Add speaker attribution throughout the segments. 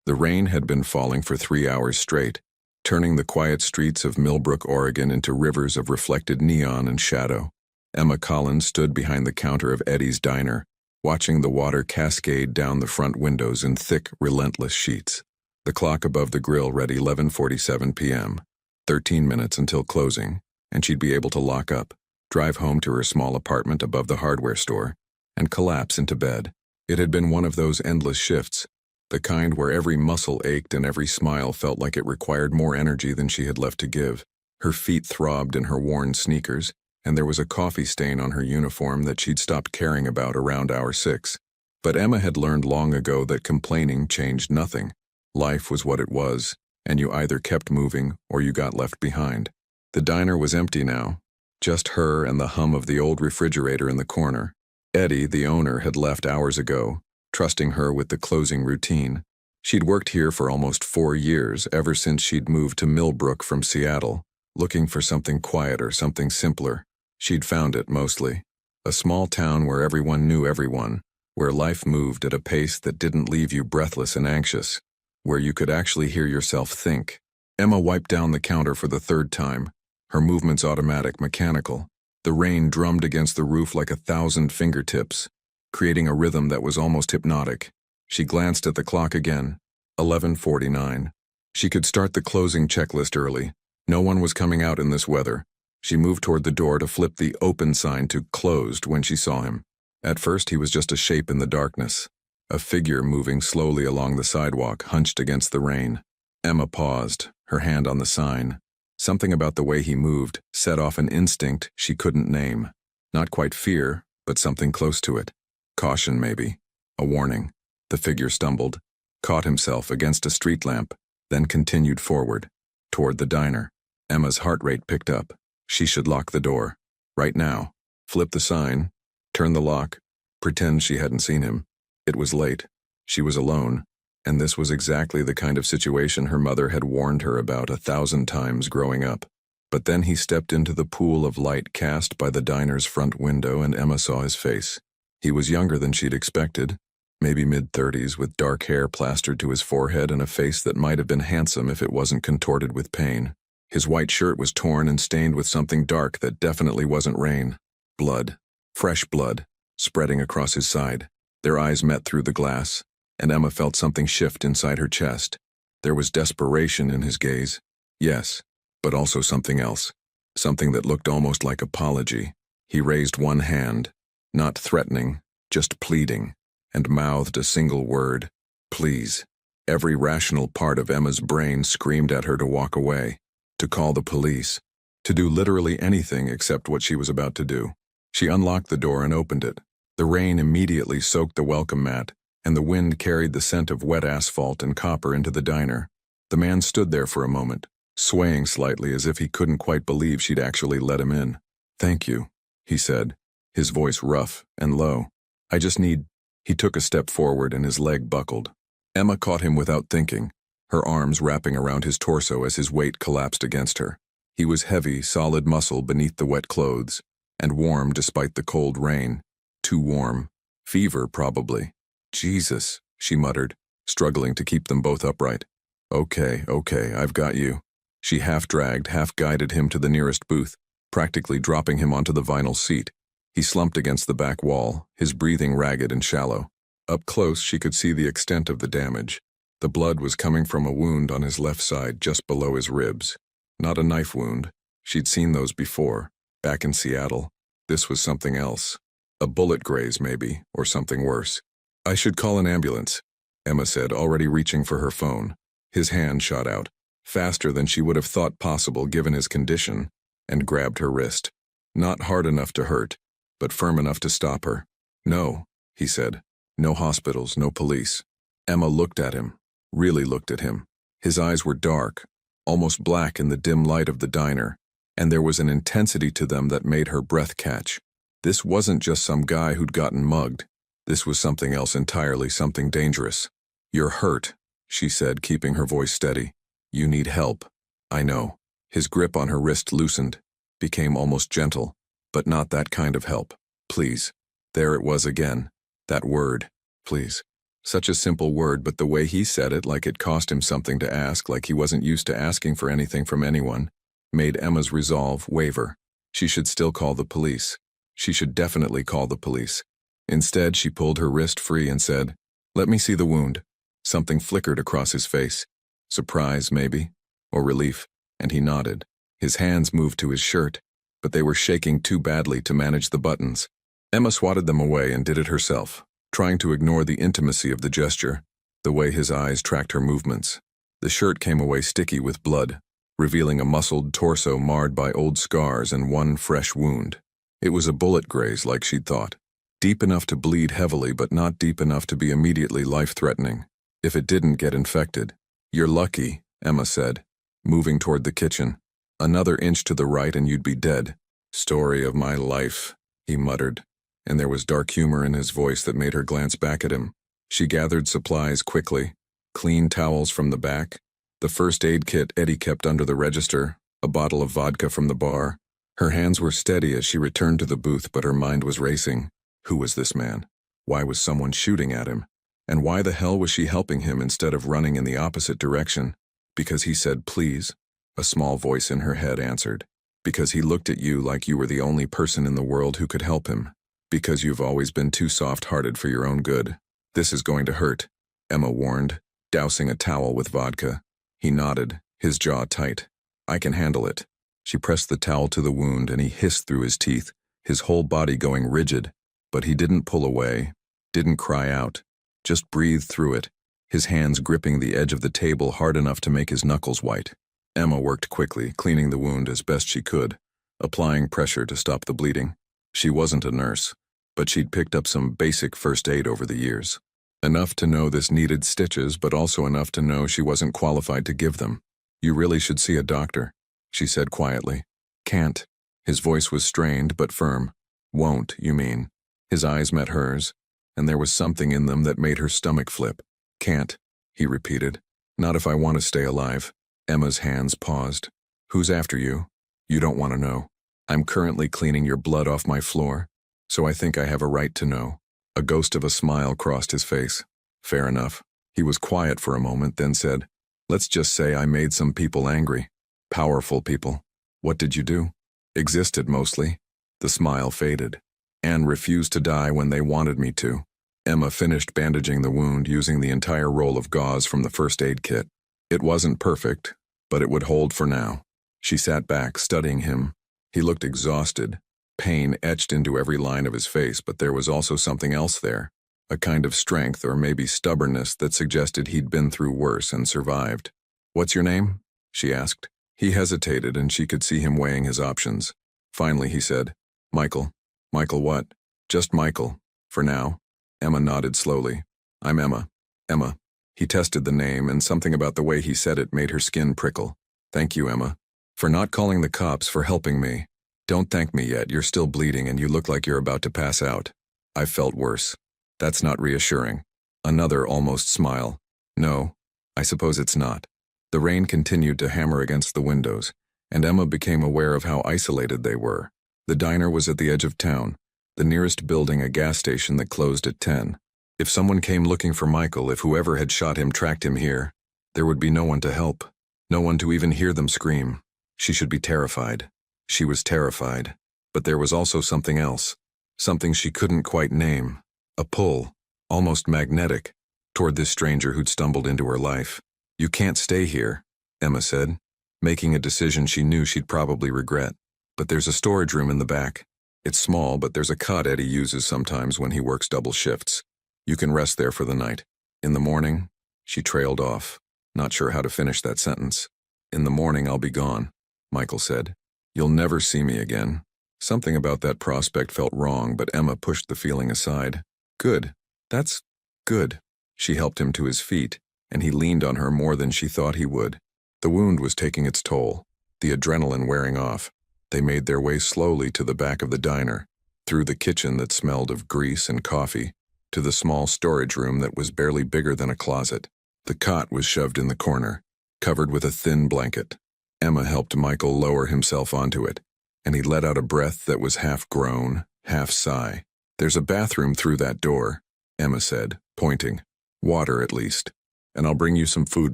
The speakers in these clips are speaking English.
Speaker 1: The rain had been falling for 3 hours straight, turning the quiet streets of Millbrook, Oregon into rivers of reflected neon and shadow. Emma Collins stood behind the counter of Eddie's diner, watching the water cascade down the front windows in thick, relentless sheets. The clock above the grill read 11:47 p.m., 13 minutes until closing, and she'd be able to lock up, drive home to her small apartment above the hardware store, and collapse into bed. It had been one of those endless shifts, the kind where every muscle ached and every smile felt like it required more energy than she had left to give. Her feet throbbed in her worn sneakers, and there was a coffee stain on her uniform that she'd stopped caring about around hour 6. But Emma had learned long ago that complaining changed nothing. Life was what it was, and you either kept moving or you got left behind. The diner was empty now, just her and the hum of the old refrigerator in the corner. Eddie, the owner, had left hours ago, trusting her with the closing routine. She'd worked here for almost 4 years, ever since she'd moved to Millbrook from Seattle, looking for something quieter, something simpler. She'd found it, mostly. A small town where everyone knew everyone, where life moved at a pace that didn't leave you breathless and anxious, where you could actually hear yourself think. Emma wiped down the counter for the 3rd time, her movements automatic, mechanical. The rain drummed against the roof like 1,000 fingertips, creating a rhythm that was almost hypnotic. She glanced at the clock again, 11:49. She could start the closing checklist early. No one was coming out in this weather. She moved toward the door to flip the open sign to closed when she saw him. At first, he was just a shape in the darkness, a figure moving slowly along the sidewalk, hunched against the rain. Emma paused, her hand on the sign. Something about the way he moved set off an instinct she couldn't name. Not quite fear, but something close to it. Caution, maybe. A warning. The figure stumbled, caught himself against a street lamp, then continued forward, toward the diner. Emma's heart rate picked up. She should lock the door. Right now. Flip the sign, turn the lock, pretend she hadn't seen him. It was late. She was alone. And this was exactly the kind of situation her mother had warned her about 1,000 times growing up. But then he stepped into the pool of light cast by the diner's front window, and Emma saw his face. He was younger than she'd expected, maybe mid-30s, with dark hair plastered to his forehead and a face that might have been handsome if it wasn't contorted with pain. His white shirt was torn and stained with something dark that definitely wasn't rain. Blood. Fresh blood, spreading across his side. Their eyes met through the glass, and Emma felt something shift inside her chest. There was desperation in his gaze. Yes, but also something else. Something that looked almost like apology. He raised one hand, not threatening, just pleading, and mouthed a single word. Please. Every rational part of Emma's brain screamed at her to walk away, to call the police, to do literally anything except what she was about to do. She unlocked the door and opened it. The rain immediately soaked the welcome mat, and the wind carried the scent of wet asphalt and copper into the diner. The man stood there for a moment, swaying slightly as if he couldn't quite believe she'd actually let him in. "Thank you," he said, his voice rough and low. "I just need—" He took a step forward and his leg buckled. Emma caught him without thinking, her arms wrapping around his torso as his weight collapsed against her. He was heavy, solid muscle beneath the wet clothes, and warm despite the cold rain. Too warm. Fever, probably. "Jesus," she muttered, struggling to keep them both upright. Okay, I've got you." She half-dragged, half-guided him to the nearest booth, practically dropping him onto the vinyl seat. He slumped against the back wall, his breathing ragged and shallow. Up close, she could see the extent of the damage. The blood was coming from a wound on his left side just below his ribs. Not a knife wound. She'd seen those before, back in Seattle. This was something else. A bullet graze, maybe, or something worse. "I should call an ambulance," Emma said, already reaching for her phone. His hand shot out, faster than she would have thought possible given his condition, and grabbed her wrist. Not hard enough to hurt, but firm enough to stop her. "No," he said. "No hospitals, no police." Emma looked at him, really looked at him. His eyes were dark, almost black in the dim light of the diner, and there was an intensity to them that made her breath catch. This wasn't just some guy who'd gotten mugged. This was something else entirely, something dangerous. "You're hurt," she said, keeping her voice steady. "You need help." "I know." His grip on her wrist loosened, became almost gentle, but not that kind of help. "Please." There it was again. That word. "Please. Such a simple word, but the way he said it, like it cost him something to ask, like he wasn't used to asking for anything from anyone, made Emma's resolve waver. She should still call the police. She should definitely call the police. Instead, she pulled her wrist free and said, "Let me see the wound." Something flickered across his face. Surprise, maybe, or relief, and he nodded. His hands moved to his shirt, but they were shaking too badly to manage the buttons. Emma swatted them away and did it herself, trying to ignore the intimacy of the gesture, the way his eyes tracked her movements. The shirt came away sticky with blood, revealing a muscled torso marred by old scars and one fresh wound. It was a bullet graze like she'd thought. Deep enough to bleed heavily, but not deep enough to be immediately life-threatening. If it didn't get infected. "You're lucky," Emma said, moving toward the kitchen. "Another inch to the right and you'd be dead." "Story of my life," he muttered, and there was dark humor in his voice that made her glance back at him. She gathered supplies quickly. Clean towels from the back, the first aid kit Eddie kept under the register, a bottle of vodka from the bar. Her hands were steady as she returned to the booth, but her mind was racing. Who was this man? Why was someone shooting at him? And why the hell was she helping him instead of running in the opposite direction? Because he said please, a small voice in her head answered. Because he looked at you like you were the only person in the world who could help him. Because you've always been too soft-hearted for your own good. "This is going to hurt," Emma warned, dousing a towel with vodka. He nodded, his jaw tight. "I can handle it." She pressed the towel to the wound and he hissed through his teeth, his whole body going rigid. But he didn't pull away, didn't cry out, just breathed through it, his hands gripping the edge of the table hard enough to make his knuckles white. Emma worked quickly, cleaning the wound as best she could, applying pressure to stop the bleeding. She wasn't a nurse, but she'd picked up some basic first aid over the years. Enough to know this needed stitches, but also enough to know she wasn't qualified to give them. "You really should see a doctor," she said quietly. "Can't." His voice was strained but firm. "Won't, you mean?" His eyes met hers, and there was something in them that made her stomach flip. "Can't," he repeated. "Not if I want to stay alive." Emma's hands paused. "Who's after you?" "You don't want to know. I'm currently cleaning your blood off my floor, so I think I have a right to know." A ghost of a smile crossed his face. "Fair enough." He was quiet for a moment, then said, "Let's just say I made some people angry. Powerful people." "What did you do?" "Existed, mostly." The smile faded. "And refused to die when they wanted me to." Emma finished bandaging the wound using the entire roll of gauze from the first aid kit. It wasn't perfect, but it would hold for now. She sat back, studying him. He looked exhausted. Pain etched into every line of his face, but there was also something else there. A kind of strength or maybe stubbornness that suggested he'd been through worse and survived. "What's your name?" she asked. He hesitated and she could see him weighing his options. Finally he said, "Michael." "Michael what?" "Just Michael, for now." Emma nodded slowly. "I'm Emma." "Emma." He tested the name, and something about the way he said it made her skin prickle. "Thank you, Emma. For not calling the cops, for helping me. Don't thank me yet, you're still bleeding and you look like you're about to pass out." "I've felt worse." "That's not reassuring." Another almost smile. "No, I suppose it's not." The rain continued to hammer against the windows, and Emma became aware of how isolated they were. The diner was at the edge of town, the nearest building a gas station that closed at 10. If someone came looking for Michael, if whoever had shot him tracked him here, there would be no one to help, no one to even hear them scream. She should be terrified. She was terrified. But there was also something else, something she couldn't quite name, a pull, almost magnetic, toward this stranger who'd stumbled into her life. "You can't stay here," Emma said, making a decision she knew she'd probably regret. "But there's a storage room in the back. It's small, but there's a cot Eddie uses sometimes when he works double shifts. You can rest there for the night. In the morning," she trailed off, not sure how to finish that sentence. "In the morning I'll be gone," Michael said. "You'll never see me again." Something about that prospect felt wrong, but Emma pushed the feeling aside. "Good. That's good." She helped him to his feet, and he leaned on her more than she thought he would. The wound was taking its toll, the adrenaline wearing off. They made their way slowly to the back of the diner, through the kitchen that smelled of grease and coffee, to the small storage room that was barely bigger than a closet. The cot was shoved in the corner, covered with a thin blanket. Emma helped Michael lower himself onto it, and he let out a breath that was half groan, half sigh. "There's a bathroom through that door," Emma said, pointing. Water, at least. And I'll bring you some food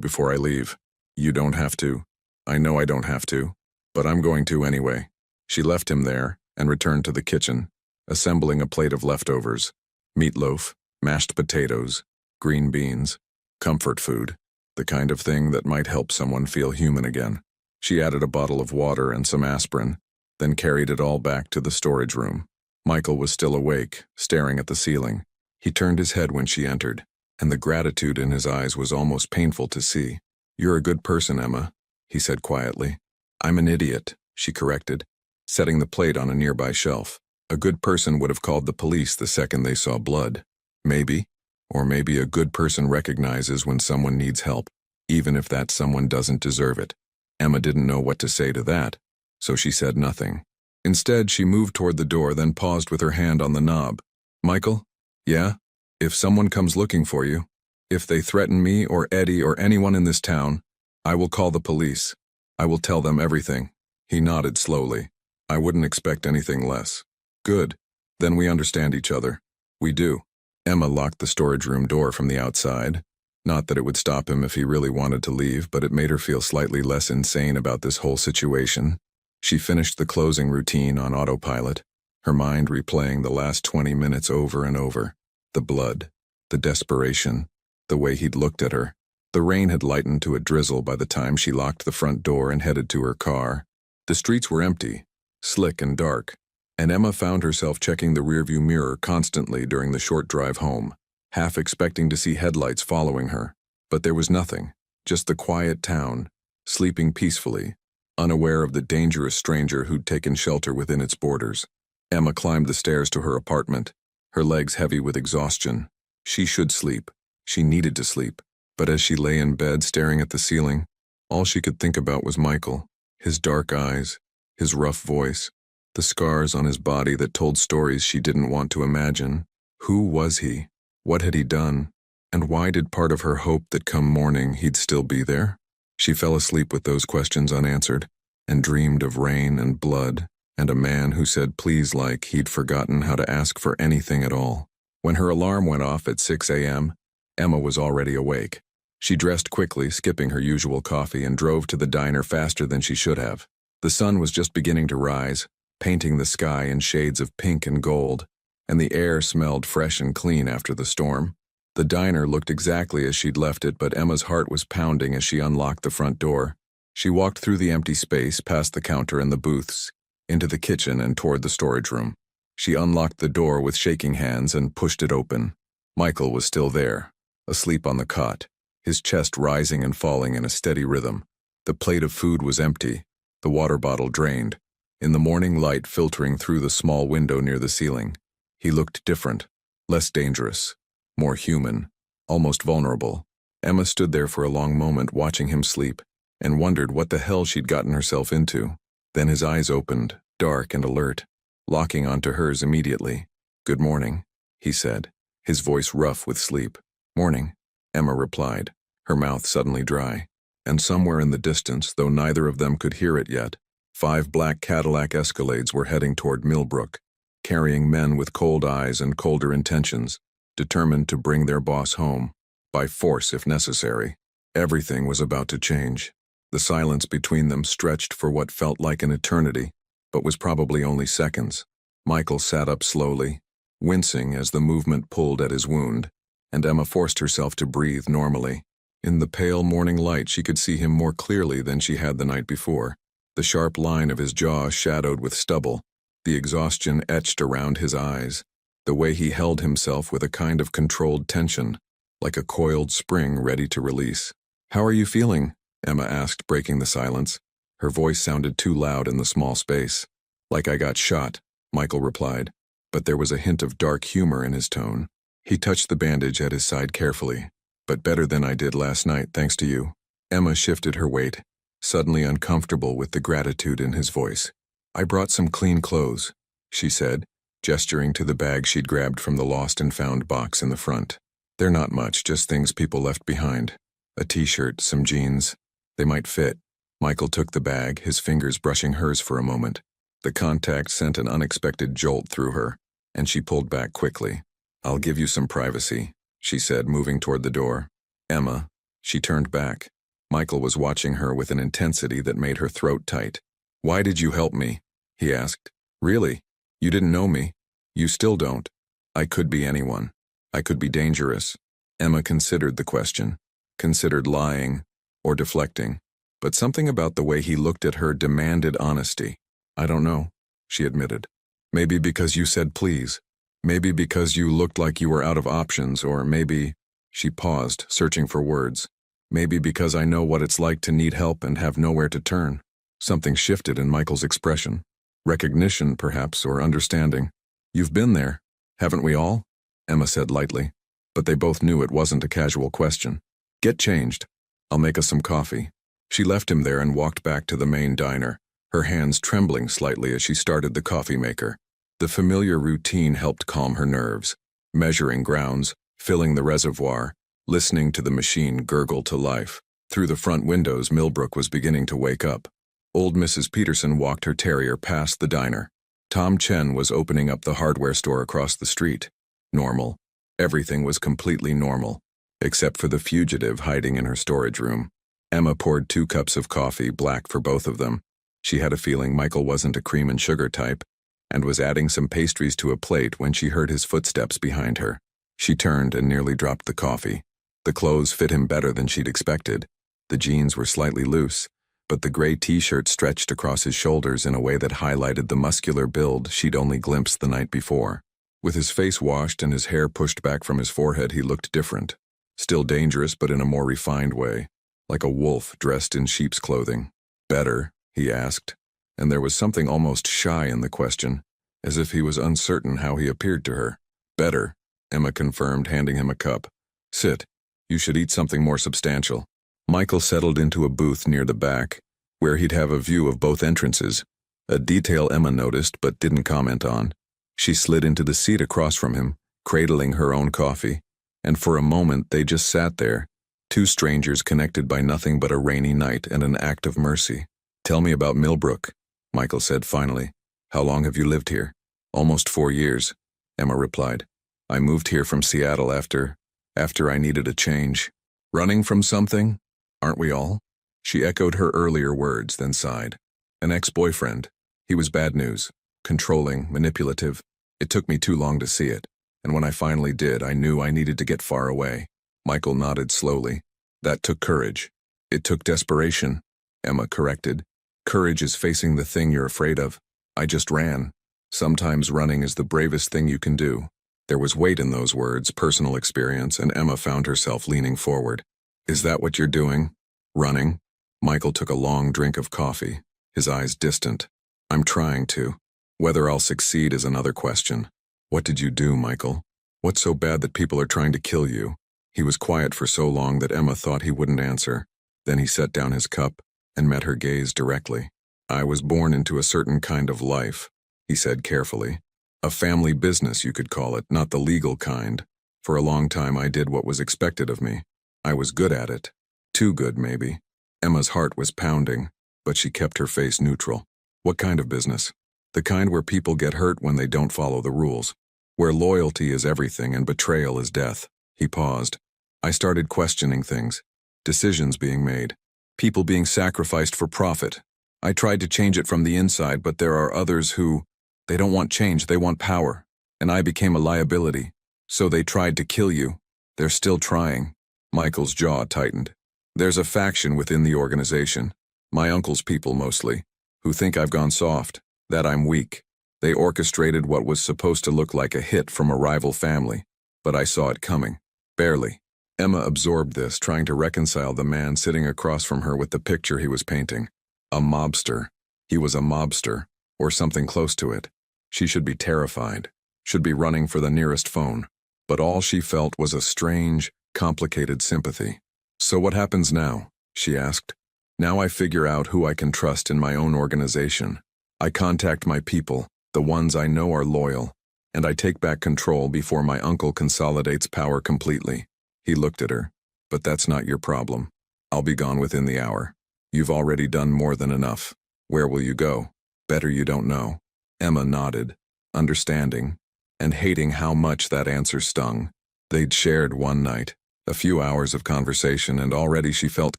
Speaker 1: before I leave. You don't have to. I know I don't have to. But I'm going to anyway. She left him there and returned to the kitchen, assembling a plate of leftovers. Meatloaf, mashed potatoes, green beans, comfort food. The kind of thing that might help someone feel human again. She added a bottle of water and some aspirin, then carried it all back to the storage room. Michael was still awake, staring at the ceiling. He turned his head when she entered, and the gratitude in his eyes was almost painful to see. "You're a good person, Emma," he said quietly. "I'm an idiot," she corrected, setting the plate on a nearby shelf. A good person would have called the police the second they saw blood. Maybe. Or maybe a good person recognizes when someone needs help, even if that someone doesn't deserve it. Emma didn't know what to say to that, so she said nothing. Instead, she moved toward the door, then paused with her hand on the knob. "Michael? Yeah? If someone comes looking for you, if they threaten me or Eddie or anyone in this town, I will call the police. I will tell them everything." He nodded slowly. "I wouldn't expect anything less." "Good. Then we understand each other." "We do." Emma locked the storage room door from the outside. Not that it would stop him if he really wanted to leave, but it made her feel slightly less insane about this whole situation. She finished the closing routine on autopilot, her mind replaying the last 20 minutes over and over. The blood, the desperation, the way he'd looked at her. The rain had lightened to a drizzle by the time she locked the front door and headed to her car. The streets were empty, slick and dark, and Emma found herself checking the rearview mirror constantly during the short drive home, half expecting to see headlights following her. But there was nothing, just the quiet town, sleeping peacefully, unaware of the dangerous stranger who'd taken shelter within its borders. Emma climbed the stairs to her apartment, her legs heavy with exhaustion. She should sleep. She needed to sleep. But as she lay in bed staring at the ceiling, all she could think about was Michael, his dark eyes, his rough voice, the scars on his body that told stories she didn't want to imagine. Who was he? What had he done? And why did part of her hope that come morning he'd still be there? She fell asleep with those questions unanswered, and dreamed of rain and blood, and a man who said please like he'd forgotten how to ask for anything at all. When her alarm went off at 6 a.m., Emma was already awake. She dressed quickly, skipping her usual coffee, and drove to the diner faster than she should have. The sun was just beginning to rise, painting the sky in shades of pink and gold, and the air smelled fresh and clean after the storm. The diner looked exactly as she'd left it, but Emma's heart was pounding as she unlocked the front door. She walked through the empty space, past the counter and the booths, into the kitchen and toward the storage room. She unlocked the door with shaking hands and pushed it open. Michael was still there, asleep on the cot, his chest rising and falling in a steady rhythm. The plate of food was empty, the water bottle drained. In the morning light filtering through the small window near the ceiling, he looked different, less dangerous, more human, almost vulnerable. Emma stood there for a long moment watching him sleep, and wondered what the hell she'd gotten herself into. Then his eyes opened, dark and alert, locking onto hers immediately. "Good morning," he said, his voice rough with sleep. "Morning," Emma replied, her mouth suddenly dry. And somewhere in the distance, though neither of them could hear it yet, 5 black Cadillac Escalades were heading toward Millbrook, carrying men with cold eyes and colder intentions, determined to bring their boss home, by force if necessary. Everything was about to change. The silence between them stretched for what felt like an eternity, but was probably only seconds. Michael sat up slowly, wincing as the movement pulled at his wound, and Emma forced herself to breathe normally. In the pale morning light, she could see him more clearly than she had the night before. The sharp line of his jaw shadowed with stubble, the exhaustion etched around his eyes, the way he held himself with a kind of controlled tension, like a coiled spring ready to release. "How are you feeling?" Emma asked, breaking the silence. Her voice sounded too loud in the small space. "Like I got shot," Michael replied, but there was a hint of dark humor in his tone. He touched the bandage at his side carefully. "But better than I did last night, thanks to you." Emma shifted her weight, suddenly uncomfortable with the gratitude in his voice. "I brought some clean clothes," she said, gesturing to the bag she'd grabbed from the lost and found box in the front. "They're not much, just things people left behind. A t-shirt, some jeans. They might fit." Michael took the bag, his fingers brushing hers for a moment. The contact sent an unexpected jolt through her, and she pulled back quickly. "I'll give you some privacy," she said, moving toward the door. Emma. She turned back. Michael was watching her with an intensity that made her throat tight. Why did you help me? He asked. Really? You didn't know me. You still don't. I could be anyone. I could be dangerous. Emma considered the question, considered lying or deflecting, but something about the way he looked at her demanded honesty. I don't know, she admitted. Maybe because you said please. Maybe because you looked like you were out of options, or maybe, she paused, searching for words. Maybe because I know what it's like to need help and have nowhere to turn. Something shifted in Michael's expression. Recognition, perhaps, or understanding. You've been there, haven't we all? Emma said lightly, but they both knew it wasn't a casual question. Get changed. I'll make us some coffee. She left him there and walked back to the main diner, her hands trembling slightly as she started the coffee maker. The familiar routine helped calm her nerves, measuring grounds, filling the reservoir, listening to the machine gurgle to life. Through the front windows, Millbrook was beginning to wake up. Old Mrs. Peterson walked her terrier past the diner. Tom Chen was opening up the hardware store across the street. Normal. Everything was completely normal, except for the fugitive hiding in her storage room. Emma poured 2 cups of coffee, black for both of them. She had a feeling Michael wasn't a cream and sugar type, and was adding some pastries to a plate when she heard his footsteps behind her. She turned and nearly dropped the coffee. The clothes fit him better than she'd expected. The jeans were slightly loose, but the gray t-shirt stretched across his shoulders in a way that highlighted the muscular build she'd only glimpsed the night before. With his face washed and his hair pushed back from his forehead, he looked different. Still dangerous, but in a more refined way, like a wolf dressed in sheep's clothing. Better, he asked, and there was something almost shy in the question, as if he was uncertain how he appeared to her. Better, Emma confirmed, handing him a cup. Sit. You should eat something more substantial. Michael settled into a booth near the back, where he'd have a view of both entrances, a detail Emma noticed but didn't comment on. She slid into the seat across from him, cradling her own coffee, and for a moment they just sat there, 2 strangers connected by nothing but a rainy night and an act of mercy. Tell me about Millbrook, Michael said finally. How long have you lived here? Almost 4 years, Emma replied. I moved here from Seattle after I needed a change. Running from something? Aren't we all? She echoed her earlier words, then sighed. An ex-boyfriend. He was bad news. Controlling, manipulative. It took me too long to see it, and when I finally did, I knew I needed to get far away. Michael nodded slowly. That took courage. It took desperation, Emma corrected. Courage is facing the thing you're afraid of. I just ran. Sometimes running is the bravest thing you can do. There was weight in those words, personal experience, and Emma found herself leaning forward. Is that what you're doing? Running? Michael took a long drink of coffee, his eyes distant. I'm trying to. Whether I'll succeed is another question. What did you do, Michael? What's so bad that people are trying to kill you? He was quiet for so long that Emma thought he wouldn't answer. Then he set down his cup and met her gaze directly. I was born into a certain kind of life, he said carefully. A family business, you could call it, not the legal kind. For a long time I did what was expected of me. I was good at it. Too good, maybe. Emma's heart was pounding, but she kept her face neutral. What kind of business? The kind where people get hurt when they don't follow the rules. Where loyalty is everything and betrayal is death. He paused. I started questioning things. Decisions being made. People being sacrificed for profit. I tried to change it from the inside, but there are others who, they don't want change, they want power. And I became a liability. So they tried to kill you. They're still trying. Michael's jaw tightened. There's a faction within the organization, my uncle's people mostly, who think I've gone soft, that I'm weak. They orchestrated what was supposed to look like a hit from a rival family, but I saw it coming. Barely. Emma absorbed this, trying to reconcile the man sitting across from her with the picture he was painting. A mobster. He was a mobster, or something close to it. She should be terrified, should be running for the nearest phone. But all she felt was a strange, complicated sympathy. So what happens now? She asked. Now I figure out who I can trust in my own organization. I contact my people, the ones I know are loyal, and I take back control before my uncle consolidates power completely. He looked at her. But that's not your problem. I'll be gone within the hour. You've already done more than enough. Where will you go? Better you don't know. Emma nodded, understanding, and hating how much that answer stung. They'd shared one night, a few hours of conversation, and already she felt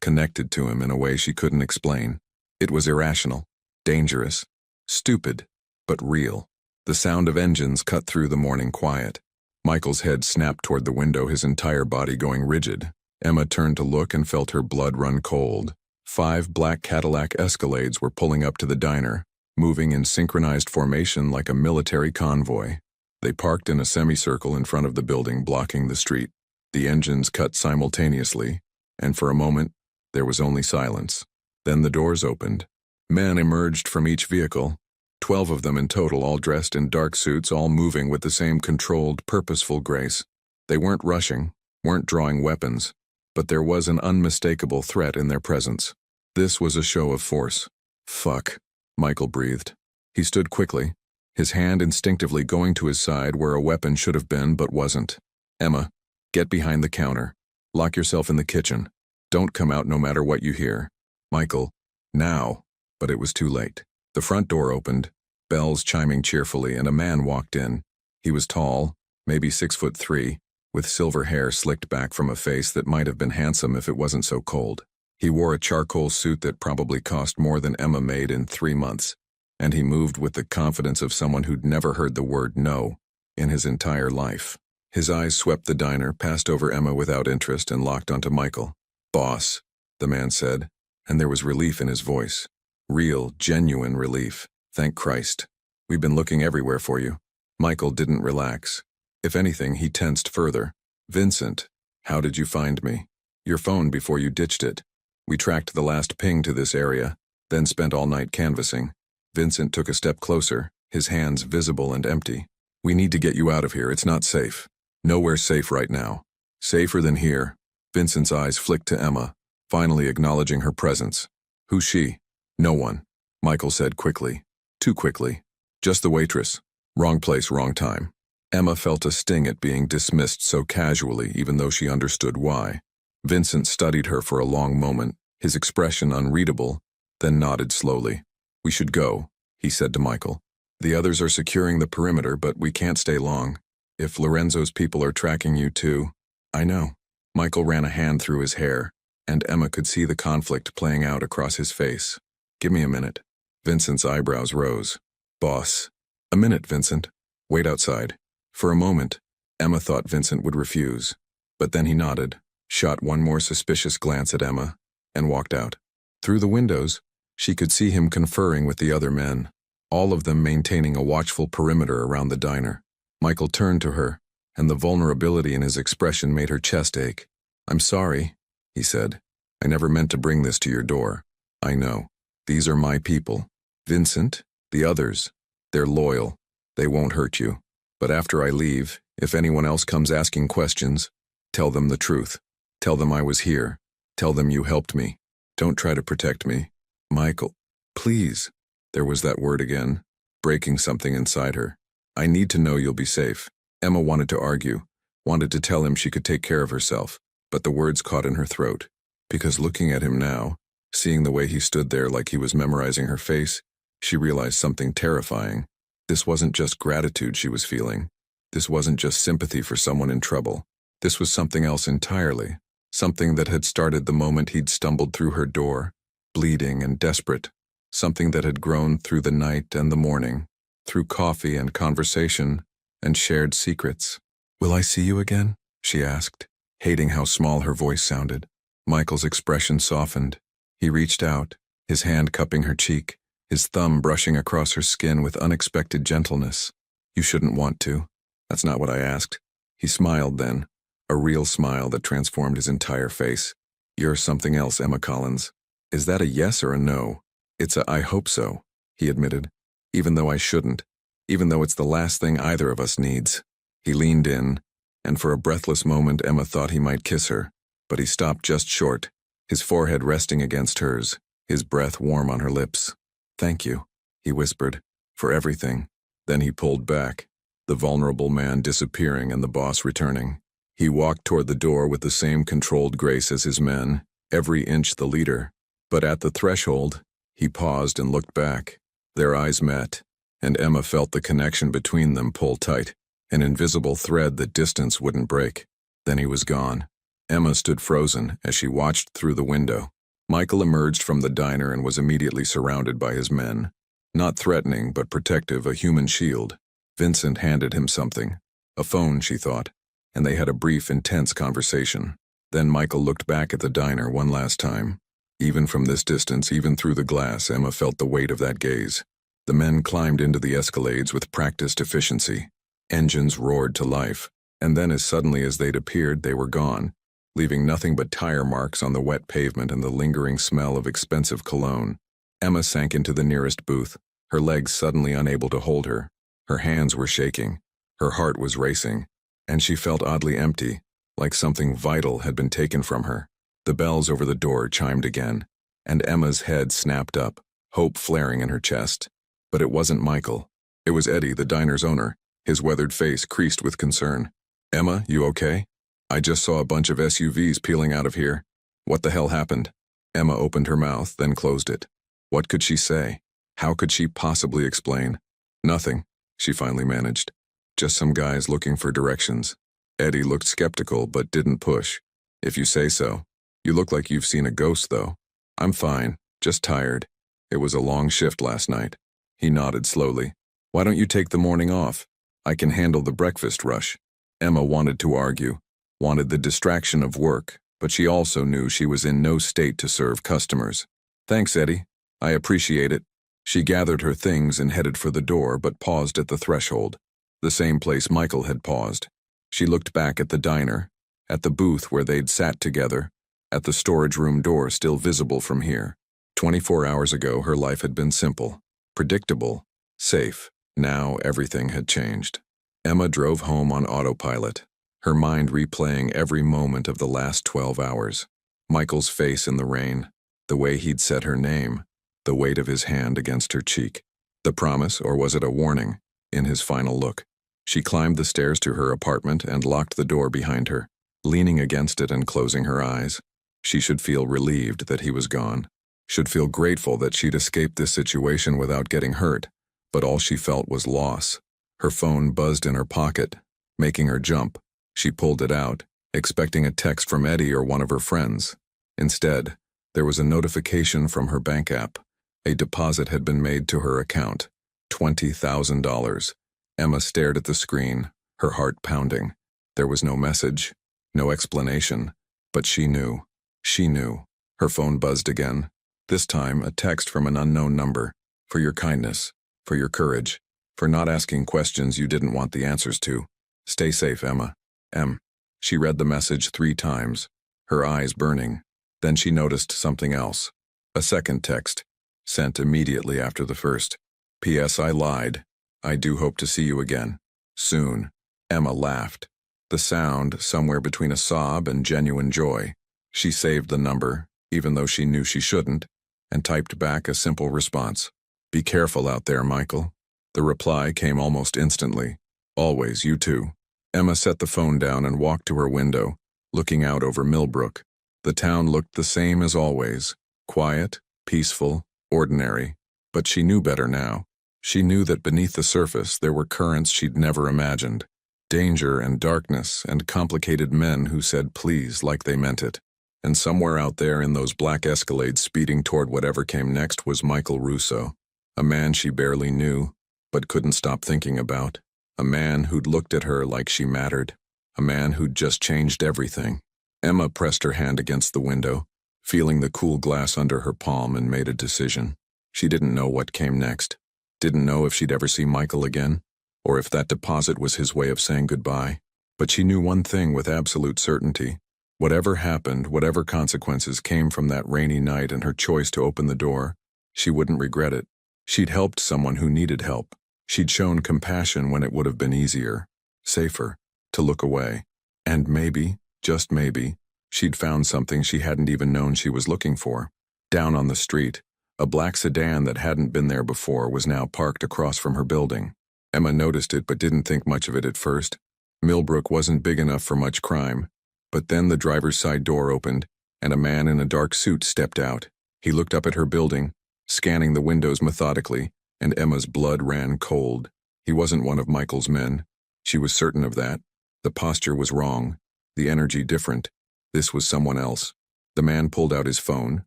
Speaker 1: connected to him in a way she couldn't explain. It was irrational, dangerous, stupid, but real. The sound of engines cut through the morning quiet. Michael's head snapped toward the window, his entire body going rigid. Emma turned to look and felt her blood run cold. 5 black Cadillac Escalades were pulling up to the diner, moving in synchronized formation like a military convoy. They parked in a semicircle in front of the building, blocking the street. The engines cut simultaneously, and for a moment, there was only silence. Then the doors opened. Men emerged from each vehicle, 12 of them in total, all dressed in dark suits, all moving with the same controlled, purposeful grace. They weren't rushing, weren't drawing weapons, but there was an unmistakable threat in their presence. This was a show of force. Fuck, Michael breathed. He stood quickly, his hand instinctively going to his side where a weapon should have been but wasn't. Emma, get behind the counter. Lock yourself in the kitchen. Don't come out no matter what you hear. Michael, now. But it was too late. The front door opened, bells chiming cheerfully, and a man walked in. He was tall, maybe 6'3", with silver hair slicked back from a face that might have been handsome if it wasn't so cold. He wore a charcoal suit that probably cost more than Emma made in 3 months, and he moved with the confidence of someone who'd never heard the word no in his entire life. His eyes swept the diner, passed over Emma without interest, and locked onto Michael. "Boss," the man said, and there was relief in his voice. Real, genuine relief. "Thank Christ. We've been looking everywhere for you." Michael didn't relax. If anything, he tensed further. "Vincent, how did you find me?" "Your phone before you ditched it. We tracked the last ping to this area, then spent all night canvassing." Vincent took a step closer, his hands visible and empty. "We need to get you out of here. It's not safe. Nowhere safe right now. Safer than here." Vincent's eyes flicked to Emma, finally acknowledging her presence. "Who's she?" "No one," Michael said quickly. Too quickly. "Just the waitress. Wrong place, wrong time." Emma felt a sting at being dismissed so casually, even though she understood why. Vincent studied her for a long moment, his expression unreadable, then nodded slowly. "We should go," he said to Michael. "The others are securing the perimeter, but we can't stay long. If Lorenzo's people are tracking you too." "I know." Michael ran a hand through his hair, and Emma could see the conflict playing out across his face. "Give me a minute." Vincent's eyebrows rose. "Boss." "A minute, Vincent. Wait outside." For a moment, Emma thought Vincent would refuse, but then he nodded, shot one more suspicious glance at Emma, and walked out. Through the windows, she could see him conferring with the other men, all of them maintaining a watchful perimeter around the diner. Michael turned to her, and the vulnerability in his expression made her chest ache. "I'm sorry," he said. "I never meant to bring this to your door. I know. These are my people. Vincent, the others, they're loyal. They won't hurt you. But after I leave, if anyone else comes asking questions, tell them the truth. Tell them I was here. Tell them you helped me. Don't try to protect me." "Michael, please." There was that word again, breaking something inside her. "I need to know you'll be safe." Emma wanted to argue, wanted to tell him she could take care of herself, but the words caught in her throat. Because looking at him now, seeing the way he stood there like he was memorizing her face, she realized something terrifying. This wasn't just gratitude she was feeling. This wasn't just sympathy for someone in trouble. This was something else entirely. Something that had started the moment he'd stumbled through her door, bleeding and desperate. Something that had grown through the night and the morning, through coffee and conversation and shared secrets. "Will I see you again?" she asked, hating how small her voice sounded. Michael's expression softened. He reached out, his hand cupping her cheek, his thumb brushing across her skin with unexpected gentleness. "You shouldn't want to. That's not what I asked." He smiled then, a real smile that transformed his entire face. "You're something else, Emma Collins." "Is that a yes or a no?" "It's a I hope so," he admitted. "Even though I shouldn't. Even though it's the last thing either of us needs." He leaned in, and for a breathless moment Emma thought he might kiss her, but he stopped just short, his forehead resting against hers, his breath warm on her lips. "Thank you," he whispered, "for everything." Then he pulled back, the vulnerable man disappearing and the boss returning. He walked toward the door with the same controlled grace as his men, every inch the leader. But at the threshold, he paused and looked back. Their eyes met, and Emma felt the connection between them pull tight, an invisible thread that distance wouldn't break. Then he was gone. Emma stood frozen as she watched through the window. Michael emerged from the diner and was immediately surrounded by his men. Not threatening, but protective, a human shield. Vincent handed him something. A phone, she thought, and they had a brief, intense conversation. Then Michael looked back at the diner one last time. Even from this distance, even through the glass, Emma felt the weight of that gaze. The men climbed into the escalades with practiced efficiency. Engines roared to life, and then as suddenly as they'd appeared, they were gone, leaving nothing but tire marks on the wet pavement and the lingering smell of expensive cologne. Emma sank into the nearest booth, her legs suddenly unable to hold her. Her hands were shaking, her heart was racing, and she felt oddly empty, like something vital had been taken from her. The bells over the door chimed again, and Emma's head snapped up, hope flaring in her chest. But it wasn't Michael. It was Eddie, the diner's owner, his weathered face creased with concern. "Emma, you okay? I just saw a bunch of SUVs peeling out of here. What the hell happened?" Emma opened her mouth, then closed it. What could she say? How could she possibly explain? "Nothing," she finally managed. "Just some guys looking for directions." Eddie looked skeptical but didn't push. "If you say so. You look like you've seen a ghost, though." "I'm fine, just tired. It was a long shift last night." He nodded slowly. "Why don't you take the morning off? I can handle the breakfast rush." Emma wanted to argue, wanted the distraction of work, but she also knew she was in no state to serve customers. "Thanks, Eddie. I appreciate it." She gathered her things and headed for the door, but paused at the threshold, the same place Michael had paused. She looked back at the diner, at the booth where they'd sat together, at the storage room door still visible from here. 24 hours ago, her life had been simple, predictable, safe. Now everything had changed. Emma drove home on autopilot, her mind replaying every moment of the last 12 hours. Michael's face in the rain, the way he'd said her name, the weight of his hand against her cheek. The promise, or was it a warning, in his final look. She climbed the stairs to her apartment and locked the door behind her, leaning against it and closing her eyes. She should feel relieved that he was gone, should feel grateful that she'd escaped this situation without getting hurt, but all she felt was loss. Her phone buzzed in her pocket, making her jump. She pulled it out, expecting a text from Eddie or one of her friends. Instead, there was a notification from her bank app. A deposit had been made to her account, $20,000. Emma stared at the screen, her heart pounding. There was no message, no explanation, but she knew. She knew. Her phone buzzed again. This time, a text from an unknown number. "For your kindness, for your courage, for not asking questions you didn't want the answers to. Stay safe, Emma. M." She read the message 3 times, her eyes burning. Then she noticed something else. A second text, sent immediately after the first. "P.S. I lied. I do hope to see you again. Soon." Emma laughed. The sound, somewhere between a sob and genuine joy. She saved the number, even though she knew she shouldn't, and typed back a simple response. "Be careful out there, Michael." The reply came almost instantly. "Always, you too." Emma set the phone down and walked to her window, looking out over Millbrook. The town looked the same as always, quiet, peaceful, ordinary, but she knew better now. She knew that beneath the surface there were currents she'd never imagined. Danger and darkness and complicated men who said please like they meant it. And somewhere out there in those black escalades speeding toward whatever came next was Michael Russo, a man she barely knew, but couldn't stop thinking about. A man who'd looked at her like she mattered. A man who'd just changed everything. Emma pressed her hand against the window, feeling the cool glass under her palm, and made a decision. She didn't know what came next. Didn't know if she'd ever see Michael again, or if that deposit was his way of saying goodbye. But she knew one thing with absolute certainty. Whatever happened, whatever consequences came from that rainy night and her choice to open the door, she wouldn't regret it. She'd helped someone who needed help. She'd shown compassion when it would have been easier, safer, to look away. And maybe, just maybe, she'd found something she hadn't even known she was looking for. Down on the street, a black sedan that hadn't been there before was now parked across from her building. Emma noticed it but didn't think much of it at first. Millbrook wasn't big enough for much crime. But then the driver's side door opened, and a man in a dark suit stepped out. He looked up at her building, scanning the windows methodically, and Emma's blood ran cold. He wasn't one of Michael's men. She was certain of that. The posture was wrong. the energy different. This was someone else. The man pulled out his phone,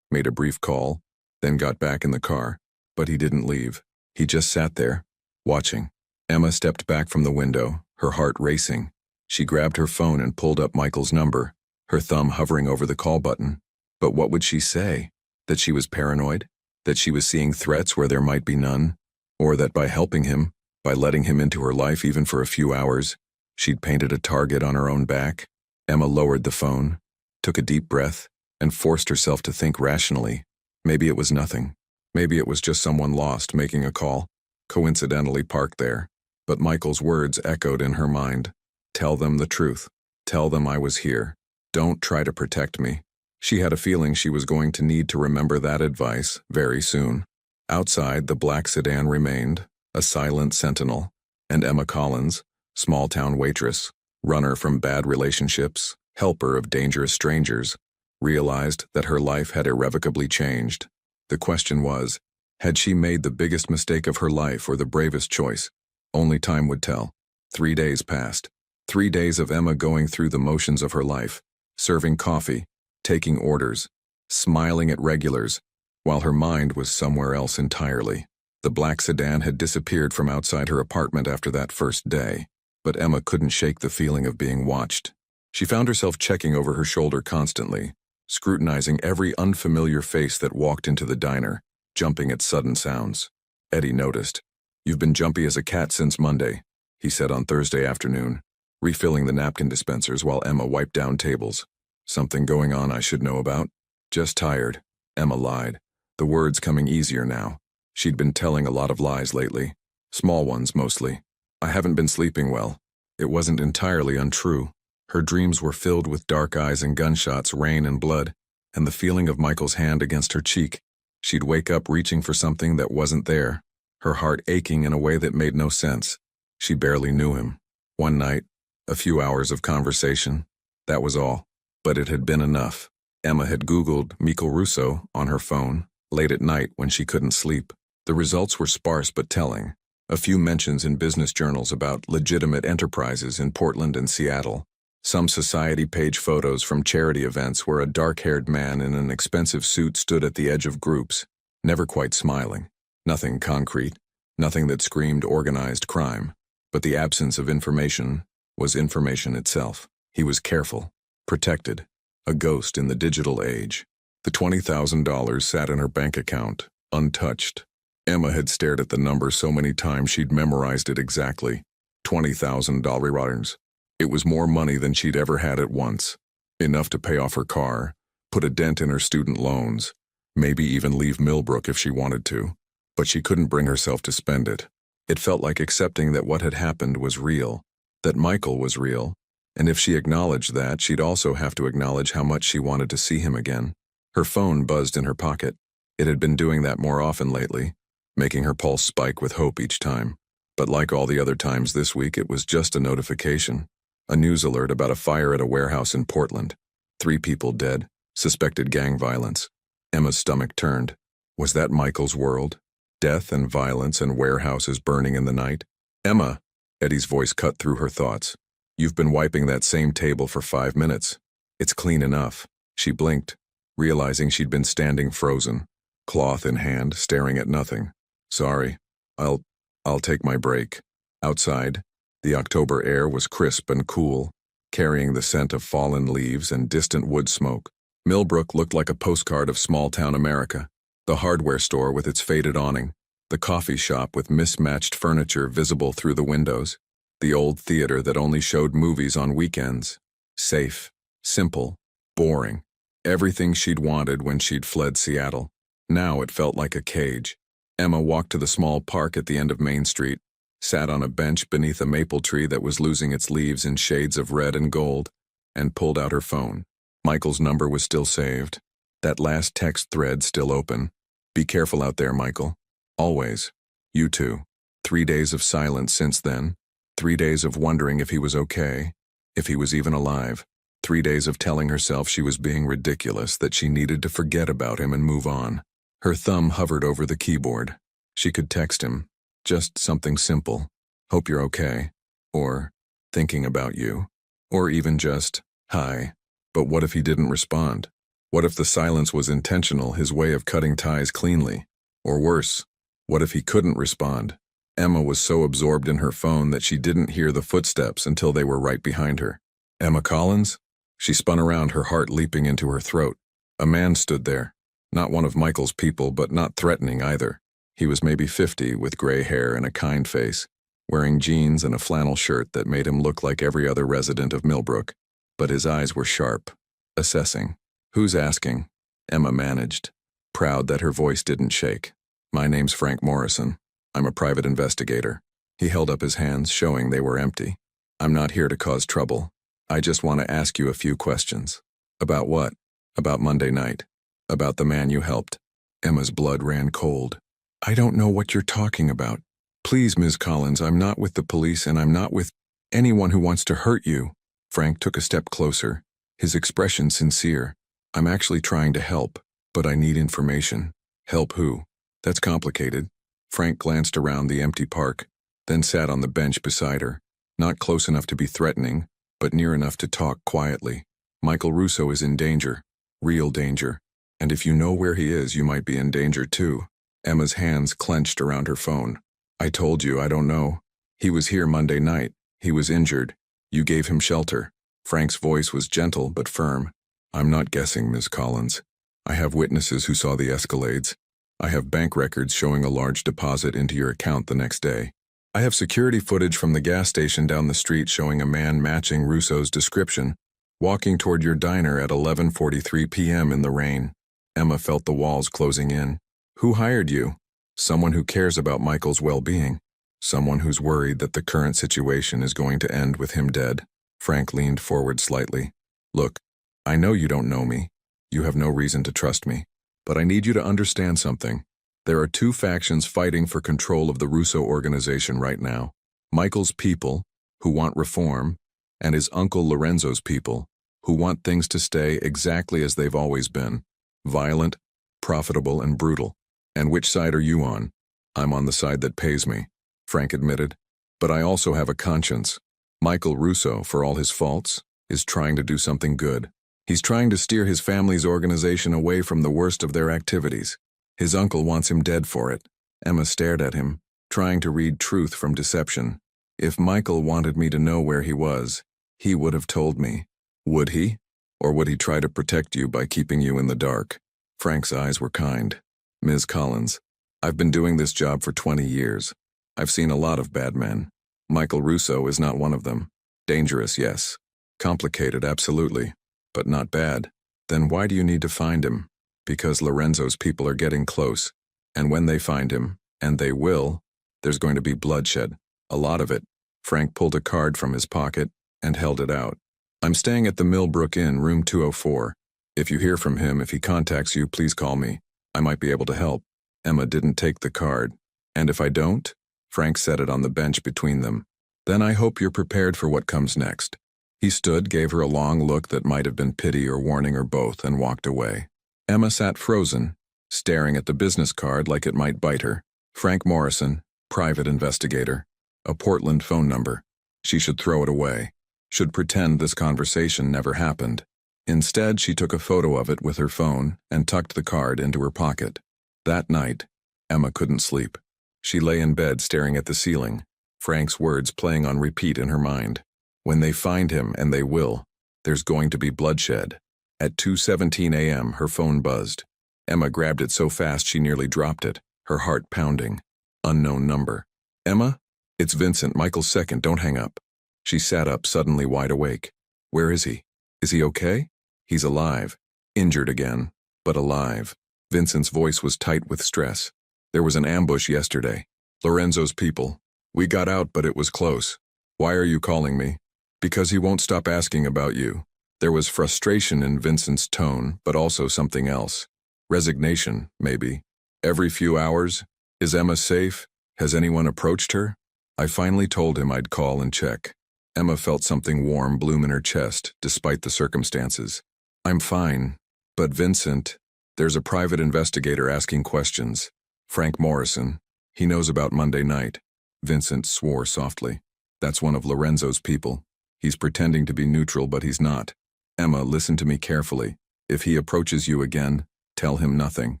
Speaker 1: made a brief call, then got back in the car. But he didn't leave. He just sat there, watching. Emma stepped back from the window, her heart racing. She grabbed her phone and pulled up Michael's number, her thumb hovering over the call button. But what would she say? That she was paranoid? That she was seeing threats where there might be none? Or that by helping him, by letting him into her life even for a few hours, she'd painted a target on her own back? Emma lowered the phone, took a deep breath, and forced herself to think rationally. Maybe it was nothing. Maybe it was just someone lost making a call, coincidentally parked there. But Michael's words echoed in her mind. Tell them the truth. Tell them I was here. Don't try to protect me. She had a feeling she was going to need to remember that advice very soon. Outside, the black sedan remained, a silent sentinel, and Emma Collins, small-town waitress, runner from bad relationships, helper of dangerous strangers, realized that her life had irrevocably changed. The question was, had she made the biggest mistake of her life or the bravest choice? Only time would tell. 3 days passed. 3 days of Emma going through the motions of her life, serving coffee, taking orders, smiling at regulars, while her mind was somewhere else entirely. The black sedan had disappeared from outside her apartment after that first day, but Emma couldn't shake the feeling of being watched. She found herself checking over her shoulder constantly, scrutinizing every unfamiliar face that walked into the diner, jumping at sudden sounds. Eddie noticed. "You've been jumpy as a cat since Monday," he said on Thursday afternoon, refilling the napkin dispensers while Emma wiped down tables. "Something going on I should know about?" "Just tired," Emma lied, the words coming easier now. She'd been telling a lot of lies lately, small ones mostly. "I haven't been sleeping well." It wasn't entirely untrue. Her dreams were filled with dark eyes and gunshots, rain and blood, and the feeling of Michael's hand against her cheek. She'd wake up reaching for something that wasn't there, her heart aching in a way that made no sense. She barely knew him. One night, a few hours of conversation, that was all. But it had been enough. Emma had Googled Michael Russo on her phone, late at night when she couldn't sleep. The results were sparse but telling. A few mentions in business journals about legitimate enterprises in Portland and Seattle. Some society page photos from charity events where a dark-haired man in an expensive suit stood at the edge of groups, never quite smiling. Nothing concrete, nothing that screamed organized crime. But the absence of information was information itself. He was careful, protected, a ghost in the digital age. The $20,000 sat in her bank account, untouched. Emma had stared at the number so many times she'd memorized it exactly. $20,000. It was more money than she'd ever had at once. Enough to pay off her car, put a dent in her student loans, maybe even leave Millbrook if she wanted to. But she couldn't bring herself to spend it. It felt like accepting that what had happened was real, that Michael was real, and if she acknowledged that, she'd also have to acknowledge how much she wanted to see him again. Her phone buzzed in her pocket. It had been doing that more often lately, making her pulse spike with hope each time. But like all the other times this week, it was just a notification. A news alert about a fire at a warehouse in Portland. 3 people dead, suspected gang violence. Emma's stomach turned. Was that Michael's world? Death and violence and warehouses burning in the night? "Emma," Eddie's voice cut through her thoughts. "You've been wiping that same table for 5 minutes. It's clean enough." She blinked, realizing she'd been standing frozen, cloth in hand, staring at nothing. "Sorry. I'll take my break." Outside, the October air was crisp and cool, carrying the scent of fallen leaves and distant wood smoke. Millbrook looked like a postcard of small-town America. The hardware store with its faded awning, the coffee shop with mismatched furniture visible through the windows, the old theater that only showed movies on weekends. Safe, simple, boring. Everything she'd wanted when she'd fled Seattle. Now it felt like a cage. Emma walked to the small park at the end of Main Street, sat on a bench beneath a maple tree that was losing its leaves in shades of red and gold, and pulled out her phone. Michael's number was still saved. That last text thread still open. "Be careful out there, Michael. Always. You too." 3 days of silence since then. 3 days of wondering if he was okay, if he was even alive. 3 days of telling herself she was being ridiculous, that she needed to forget about him and move on. Her thumb hovered over the keyboard. She could text him. Just something simple. "Hope you're okay." Or, "Thinking about you." Or even just, Hi. But what if he didn't respond? What if the silence was intentional, his way of cutting ties cleanly? Or worse, what if he couldn't respond? Emma was so absorbed in her phone that she didn't hear the footsteps until they were right behind her. Emma Collins? She spun around, her heart leaping into her throat. A man stood there. Not one of Michael's people, but not threatening either. He was maybe 50, with gray hair and a kind face, wearing jeans and a flannel shirt that made him look like every other resident of Millbrook. But his eyes were sharp, assessing. "Who's asking?" Emma managed, proud that her voice didn't shake. "My name's Frank Morrison. I'm a private investigator." He held up his hands, showing they were empty. "I'm not here to cause trouble. I just want to ask you a few questions." "About what?" "About Monday night. About the man you helped." Emma's blood ran cold. "I don't know what you're talking about. Please, Ms. Collins, I'm not with the police and I'm not with anyone who wants to hurt you." Frank took a step closer, his expression sincere. "I'm actually trying to help, but I need information." "Help who?" "That's complicated." Frank glanced around the empty park, then sat on the bench beside her, not close enough to be threatening, but near enough to talk quietly. "Michael Russo is in danger, real danger. And if you know where he is, you might be in danger too." Emma's hands clenched around her phone. "I told you, I don't know. He was here Monday night. He was injured. You gave him shelter." Frank's voice was gentle but firm. "I'm not guessing, Ms. Collins. I have witnesses who saw the Escalades. I have bank records showing a large deposit into your account the next day. I have security footage from the gas station down the street showing a man matching Russo's description, walking toward your diner at 11:43 p.m. in the rain." Emma felt the walls closing in. "Who hired you?" "Someone who cares about Michael's well-being. Someone who's worried that the current situation is going to end with him dead." Frank leaned forward slightly. "Look, I know you don't know me. You have no reason to trust me. But I need you to understand something. There are two factions fighting for control of the Russo organization right now. Michael's people, who want reform, and his uncle Lorenzo's people, who want things to stay exactly as they've always been. Violent, profitable, and brutal. And which side are you on?" "I'm on the side that pays me," Frank admitted. "But I also have a conscience. Michael Russo, for all his faults, is trying to do something good. He's trying to steer his family's organization away from the worst of their activities. His uncle wants him dead for it." Emma stared at him, trying to read truth from deception. "If Michael wanted me to know where he was, he would have told me." "Would he? Or would he try to protect you by keeping you in the dark?" Frank's eyes were kind. "Ms. Collins, I've been doing this job for 20 years. I've seen a lot of bad men. Michael Russo is not one of them. Dangerous, yes. Complicated, absolutely. But not bad. Then why do you need to find him?" "Because Lorenzo's people are getting close. And when they find him, and they will, there's going to be bloodshed. A lot of it." Frank pulled a card from his pocket and held it out. "I'm staying at the Millbrook Inn, room 204. If you hear from him, if he contacts you, please call me. I might be able to help." Emma didn't take the card. "And if I don't?" Frank set it on the bench between them. "Then I hope you're prepared for what comes next." He stood, gave her a long look that might have been pity or warning or both, and walked away. Emma sat frozen, staring at the business card like it might bite her. Frank Morrison, private investigator. A Portland phone number. She should throw it away. Should pretend this conversation never happened. Instead, she took a photo of it with her phone and tucked the card into her pocket. That night, Emma couldn't sleep. She lay in bed staring at the ceiling, Frank's words playing on repeat in her mind. When they find him, and they will, there's going to be bloodshed. At 2:17 a.m., her phone buzzed. Emma grabbed it so fast she nearly dropped it, her heart pounding. Unknown number. "Emma? It's Vincent, Michael's second, don't hang up." She sat up, suddenly wide awake. "Where is he? Is he okay?" "He's alive. Injured again, but alive." Vincent's voice was tight with stress. "There was an ambush yesterday. Lorenzo's people. We got out, but it was close." "Why are you calling me?" "Because he won't stop asking about you." There was frustration in Vincent's tone, but also something else. Resignation, maybe. "Every few hours? Is Emma safe? Has anyone approached her?" I finally told him I'd call and check. Emma felt something warm bloom in her chest, despite the circumstances. "I'm fine. But Vincent, there's a private investigator asking questions. Frank Morrison. He knows about Monday night." Vincent swore softly. "That's one of Lorenzo's people. He's pretending to be neutral, but he's not. Emma, listen to me carefully. If he approaches you again, tell him nothing.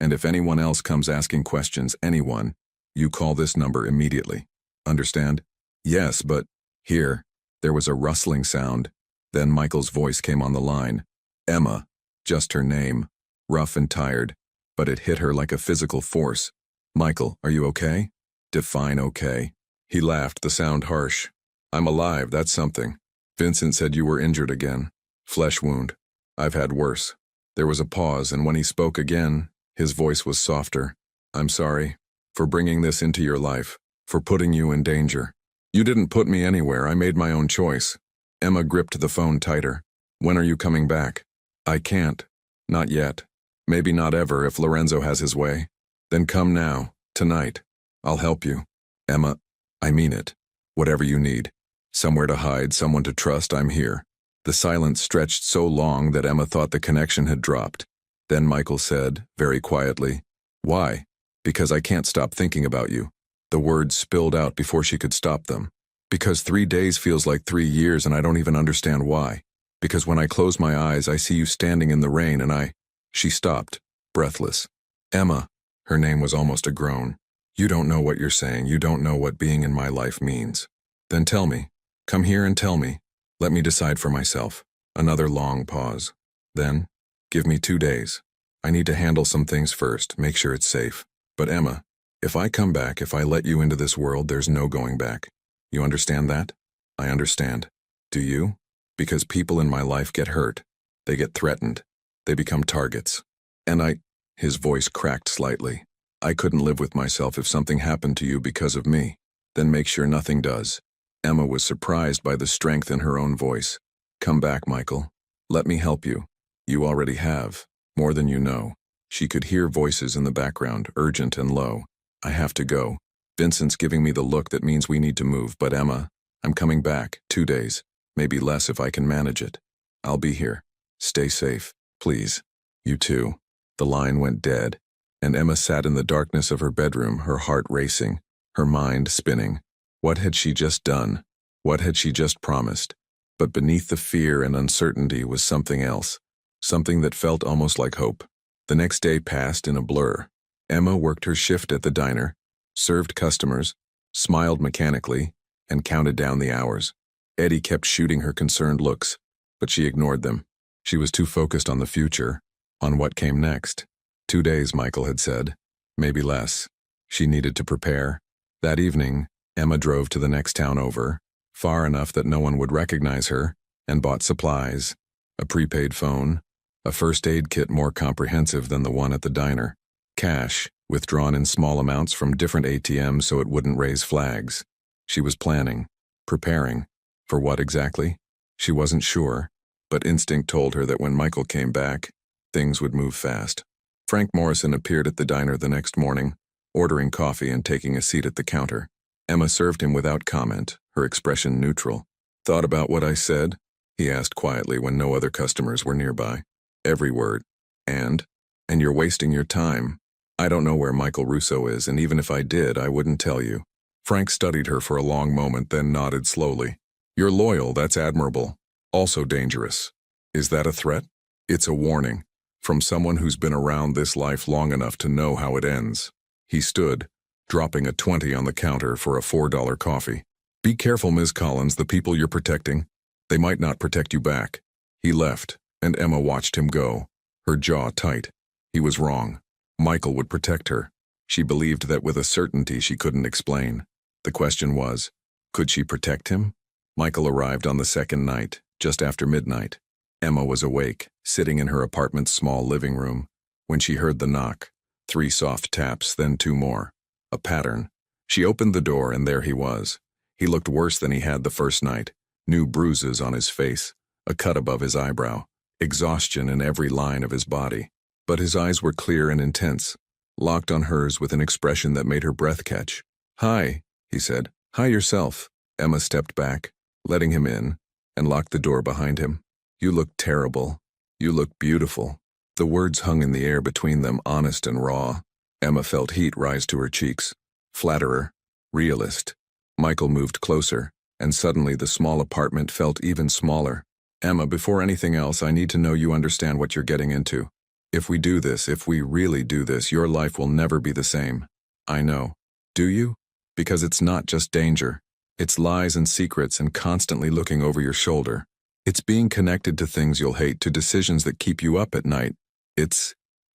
Speaker 1: And if anyone else comes asking questions, anyone, you call this number immediately. Understand? Yes, but here. There was a rustling sound. Then Michael's voice came on the line. Emma. Just her name. Rough and tired. But it hit her like a physical force. Michael, are you okay? Define okay. He laughed, the sound harsh. I'm alive, that's something. Vincent said you were injured again. Flesh wound. I've had worse. There was a pause, and when he spoke again, his voice was softer. I'm sorry. For bringing this into your life. For putting you in danger. You didn't put me anywhere, I made my own choice. Emma gripped the phone tighter. When are you coming back? I can't. Not yet. Maybe not ever if Lorenzo has his way. Then come now, tonight. I'll help you. Emma, I mean it. Whatever you need. Somewhere to hide, someone to trust, I'm here. The silence stretched so long that Emma thought the connection had dropped. Then Michael said, very quietly, Why? Because I can't stop thinking about you. The words spilled out before she could stop them. Because 3 days feels like 3 years and I don't even understand why. Because when I close my eyes, I see you standing in the rain and She stopped, breathless. Emma. Her name was almost a groan. You don't know what you're saying. You don't know what being in my life means. Then tell me. Come here and tell me. Let me decide for myself. Another long pause. Then, give me 2 days. I need to handle some things first, make sure it's safe. But Emma, if I come back, if I let you into this world, there's no going back. You understand that? I understand. Do you? Because people in my life get hurt. They get threatened. They become targets. And his voice cracked slightly. I couldn't live with myself if something happened to you because of me. Then make sure nothing does. Emma was surprised by the strength in her own voice. Come back, Michael. Let me help you. You already have. More than you know. She could hear voices in the background, urgent and low. I have to go. Vincent's giving me the look that means we need to move, but Emma, I'm coming back, 2 days. Maybe less if I can manage it. I'll be here. Stay safe, please. You too. The line went dead, and Emma sat in the darkness of her bedroom, her heart racing, her mind spinning. What had she just done? What had she just promised? But beneath the fear and uncertainty was something else, something that felt almost like hope. The next day passed in a blur. Emma worked her shift at the diner, served customers, smiled mechanically, and counted down the hours. Eddie kept shooting her concerned looks, but she ignored them. She was too focused on the future, on what came next. 2 days, Michael had said. Maybe less. She needed to prepare. That evening, Emma drove to the next town over, far enough that no one would recognize her, and bought supplies. A prepaid phone, a first aid kit more comprehensive than the one at the diner. Cash, withdrawn in small amounts from different ATMs so it wouldn't raise flags. She was planning, preparing. For what exactly? She wasn't sure, but instinct told her that when Michael came back, things would move fast. Frank Morrison appeared at the diner the next morning, ordering coffee and taking a seat at the counter. Emma served him without comment, her expression neutral. Thought about what I said? He asked quietly when no other customers were nearby. Every word. And you're wasting your time. I don't know where Michael Russo is, and even if I did, I wouldn't tell you. Frank studied her for a long moment, then nodded slowly. You're loyal, that's admirable. Also dangerous. Is that a threat? It's a warning. From someone who's been around this life long enough to know how it ends. He stood, dropping a 20 on the counter for a $4 coffee. Be careful, Ms. Collins, the people you're protecting. They might not protect you back. He left, and Emma watched him go, her jaw tight. He was wrong. Michael would protect her. She believed that with a certainty she couldn't explain. The question was, could she protect him? Michael arrived on the second night, just after midnight. Emma was awake, sitting in her apartment's small living room, when she heard the knock. 3 soft taps, then 2 more. A pattern. She opened the door, and there he was. He looked worse than he had the first night. New bruises on his face, a cut above his eyebrow, exhaustion in every line of his body. But his eyes were clear and intense, locked on hers with an expression that made her breath catch. Hi, he said. Hi yourself. Emma stepped back, letting him in, and locked the door behind him. You look terrible. You look beautiful. The words hung in the air between them, honest and raw. Emma felt heat rise to her cheeks. Flatterer. Realist. Michael moved closer, and suddenly the small apartment felt even smaller. Emma, before anything else, I need to know you understand what you're getting into. If we do this, if we really do this, your life will never be the same. I know. Do you? Because it's not just danger. It's lies and secrets and constantly looking over your shoulder. It's being connected to things you'll hate, to decisions that keep you up at night.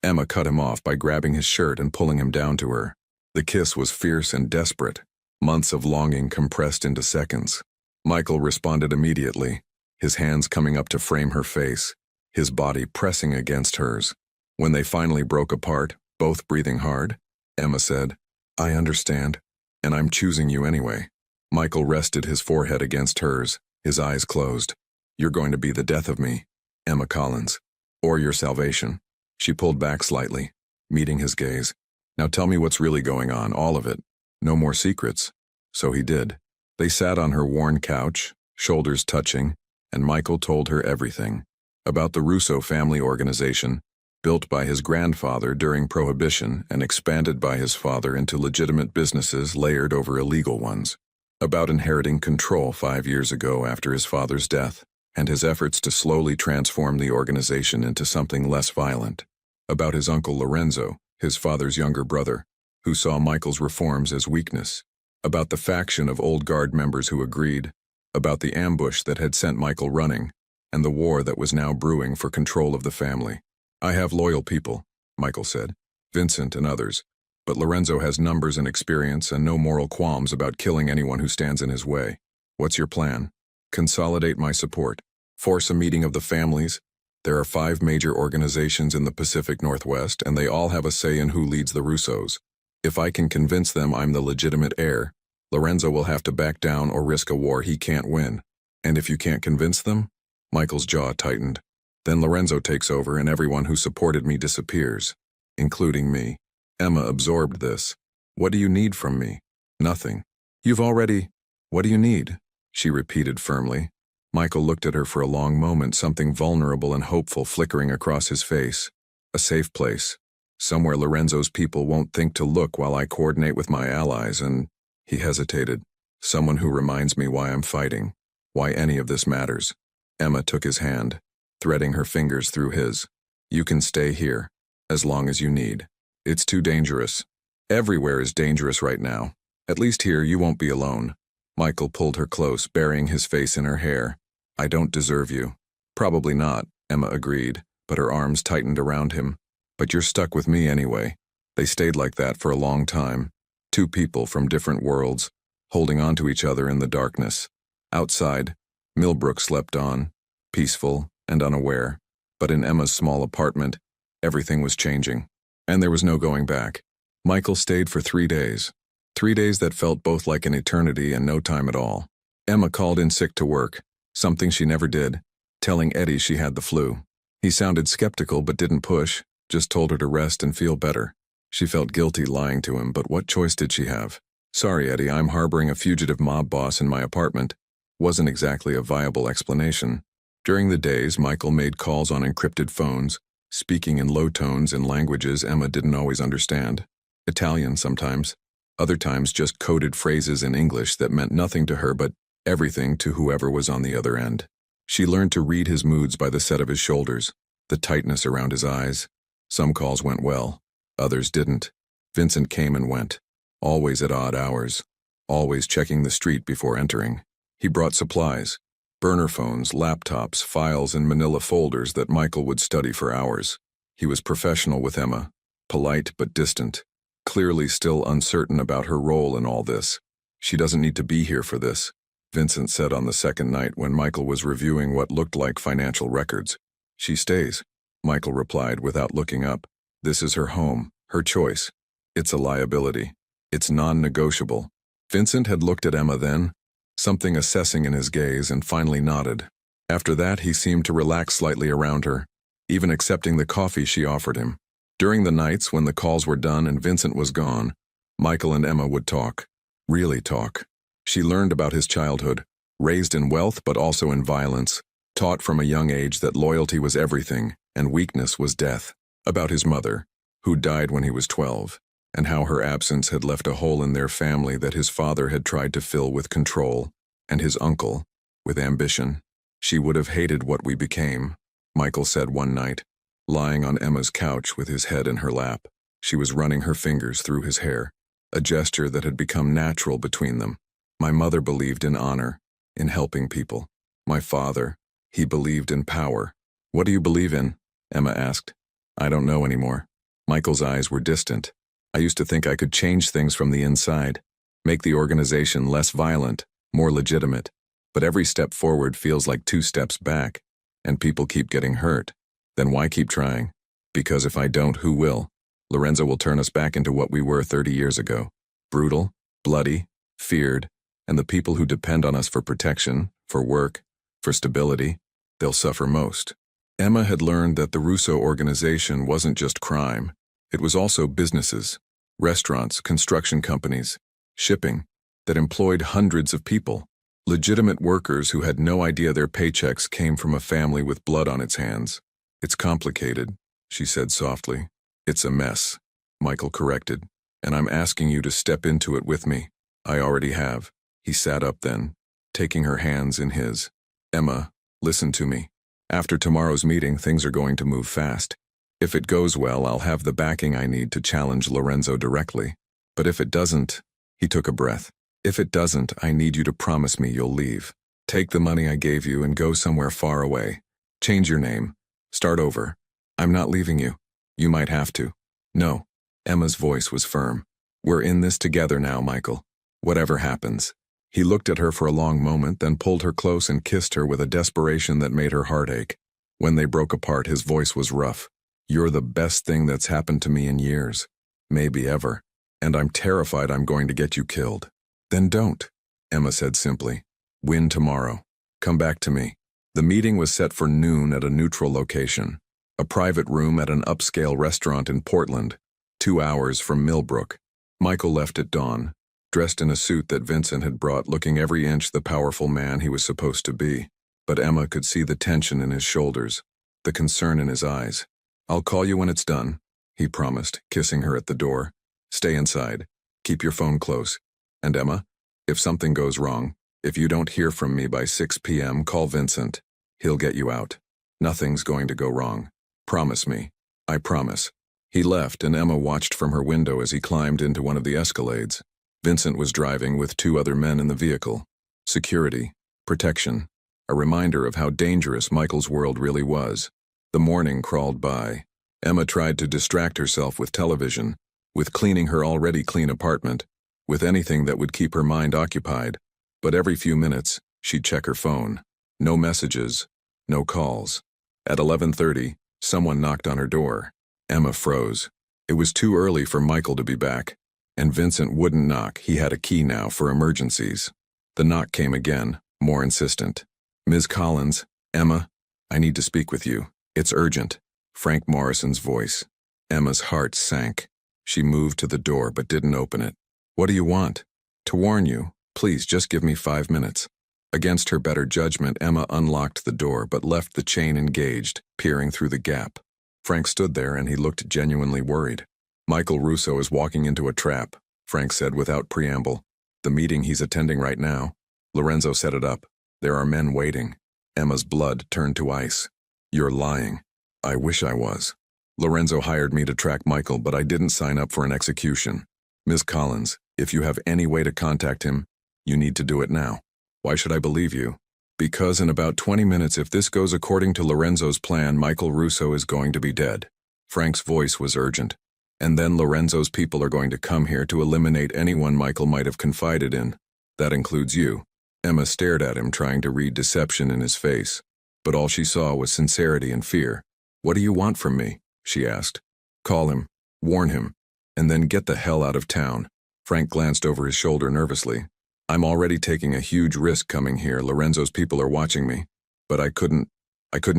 Speaker 1: Emma cut him off by grabbing his shirt and pulling him down to her. The kiss was fierce and desperate, months of longing compressed into seconds. Michael responded immediately, his hands coming up to frame her face, his body pressing against hers. When they finally broke apart, both breathing hard, Emma said, I understand, and I'm choosing you anyway. Michael rested his forehead against hers, his eyes closed. You're going to be the death of me, Emma Collins, or your salvation. She pulled back slightly, meeting his gaze. Now tell me what's really going on, all of it. No more secrets. So he did. They sat on her worn couch, shoulders touching, and Michael told her everything. About the Russo family organization, built by his grandfather during Prohibition and expanded by his father into legitimate businesses layered over illegal ones. About inheriting control 5 years ago after his father's death, and his efforts to slowly transform the organization into something less violent. About his uncle Lorenzo, his father's younger brother, who saw Michael's reforms as weakness. About the faction of old guard members who agreed. About the ambush that had sent Michael running, and the war that was now brewing for control of the family. I have loyal people, Michael said, Vincent and others, but Lorenzo has numbers and experience and no moral qualms about killing anyone who stands in his way. What's your plan? Consolidate my support. Force a meeting of the families. There are 5 major organizations in the Pacific Northwest, and they all have a say in who leads the Russos. If I can convince them I'm the legitimate heir, Lorenzo will have to back down or risk a war he can't win. And if you can't convince them? Michael's jaw tightened. Then Lorenzo takes over and everyone who supported me disappears, including me. Emma absorbed this. What do you need from me? Nothing. What do you need? She repeated firmly. Michael looked at her for a long moment, something vulnerable and hopeful flickering across his face. A safe place. Somewhere Lorenzo's people won't think to look while I coordinate with my allies, and he hesitated. Someone who reminds me why I'm fighting, why any of this matters. Emma took his hand, threading her fingers through his. You can stay here, as long as you need. It's too dangerous. Everywhere is dangerous right now. At least here you won't be alone. Michael pulled her close, burying his face in her hair. I don't deserve you. Probably not, Emma agreed, but her arms tightened around him. But you're stuck with me anyway. They stayed like that for a long time. 2 people from different worlds, holding on to each other in the darkness. Outside, Millbrook slept on, peaceful and unaware. But in Emma's small apartment, everything was changing. And there was no going back. Michael stayed for 3 days. 3 days that felt both like an eternity and no time at all. Emma called in sick to work, something she never did, telling Eddie she had the flu. He sounded skeptical but didn't push, just told her to rest and feel better. She felt guilty lying to him, but what choice did she have? Sorry, Eddie, I'm harboring a fugitive mob boss in my apartment. Wasn't exactly a viable explanation. During the days, Michael made calls on encrypted phones, speaking in low tones in languages Emma didn't always understand. Italian sometimes. Other times just coded phrases in English that meant nothing to her but everything to whoever was on the other end. She learned to read his moods by the set of his shoulders, the tightness around his eyes. Some calls went well, others didn't. Vincent came and went, always at odd hours, always checking the street before entering. He brought supplies, burner phones, laptops, files, and manila folders that Michael would study for hours. He was professional with Emma, polite but distant, clearly still uncertain about her role in all this. She doesn't need to be here for this, Vincent said on the second night when Michael was reviewing what looked like financial records. She stays, Michael replied without looking up. This is her home, her choice. It's a liability. It's non-negotiable. Vincent had looked at Emma then, something assessing in his gaze, and finally nodded. After that, he seemed to relax slightly around her, even accepting the coffee she offered him. During the nights when the calls were done and Vincent was gone, Michael and Emma would talk. Really talk. She learned about his childhood, raised in wealth but also in violence, taught from a young age that loyalty was everything and weakness was death. About his mother, who died when he was 12, and how her absence had left a hole in their family that his father had tried to fill with control, and his uncle, with ambition. She would have hated what we became, Michael said one night, lying on Emma's couch with his head in her lap. She was running her fingers through his hair, a gesture that had become natural between them. My mother believed in honor, in helping people. My father, he believed in power. What do you believe in? Emma asked. I don't know anymore. Michael's eyes were distant. I used to think I could change things from the inside, make the organization less violent, more legitimate. But every step forward feels like 2 steps back, and people keep getting hurt. Then why keep trying? Because if I don't, who will? Lorenzo will turn us back into what we were 30 years ago. Brutal, bloody, feared, and the people who depend on us for protection, for work, for stability, they'll suffer most. Emma had learned that the Russo organization wasn't just crime. It was also businesses, restaurants, construction companies, shipping, that employed hundreds of people. Legitimate workers who had no idea their paychecks came from a family with blood on its hands. It's complicated, she said softly. It's a mess, Michael corrected, and I'm asking you to step into it with me. I already have. He sat up then, taking her hands in his. Emma, listen to me. After tomorrow's meeting, things are going to move fast. If it goes well, I'll have the backing I need to challenge Lorenzo directly. But if it doesn't, he took a breath. If it doesn't, I need you to promise me you'll leave. Take the money I gave you and go somewhere far away. Change your name. Start over. I'm not leaving you. You might have to. No. Emma's voice was firm. We're in this together now, Michael. Whatever happens. He looked at her for a long moment, then pulled her close and kissed her with a desperation that made her heart ache. When they broke apart, his voice was rough. You're the best thing that's happened to me in years. Maybe ever. And I'm terrified I'm going to get you killed. Then don't, Emma said simply. Win tomorrow. Come back to me. The meeting was set for noon at a neutral location. A private room at an upscale restaurant in Portland, 2 hours from Millbrook. Michael left at dawn, dressed in a suit that Vincent had brought, looking every inch the powerful man he was supposed to be. But Emma could see the tension in his shoulders, the concern in his eyes. I'll call you when it's done, he promised, kissing her at the door. Stay inside. Keep your phone close. And Emma, if something goes wrong, if you don't hear from me by 6 p.m., call Vincent. He'll get you out. Nothing's going to go wrong. Promise me. I promise. He left, and Emma watched from her window as he climbed into one of the Escalades. Vincent was driving with 2 other men in the vehicle. Security, protection, a reminder of how dangerous Michael's world really was. The morning crawled by. Emma tried to distract herself with television, with cleaning her already clean apartment, with anything that would keep her mind occupied. But every few minutes, she'd check her phone. No messages, no calls. At 11:30, someone knocked on her door. Emma froze. It was too early for Michael to be back, and Vincent wouldn't knock. He had a key now for emergencies. The knock came again, more insistent. Ms. Collins, Emma, I need to speak with you. It's urgent. Frank Morrison's voice. Emma's heart sank. She moved to the door but didn't open it. What do you want? To warn you. Please, just give me 5 minutes. Against her better judgment, Emma unlocked the door but left the chain engaged, peering through the gap. Frank stood there and he looked genuinely worried. Michael Russo is walking into a trap, Frank said without preamble. The meeting he's attending right now. Lorenzo set it up. There are men waiting. Emma's blood turned to ice. You're lying. I wish I was. Lorenzo hired me to track Michael, but I didn't sign up for an execution. Ms. Collins, if you have any way to contact him, you need to do it now. Why should I believe you? Because in about 20 minutes, if this goes according to Lorenzo's plan, Michael Russo is going to be dead. Frank's voice was urgent. And then Lorenzo's people are going to come here to eliminate anyone Michael might have confided in. That includes you. Emma stared at him, trying to read deception in his face. But all she saw was sincerity and fear. What do you want from me? She asked. Call him. Warn him. And then get the hell out of town. Frank glanced over his shoulder nervously. I'm already taking a huge risk coming here. Lorenzo's people are watching me. But I couldn't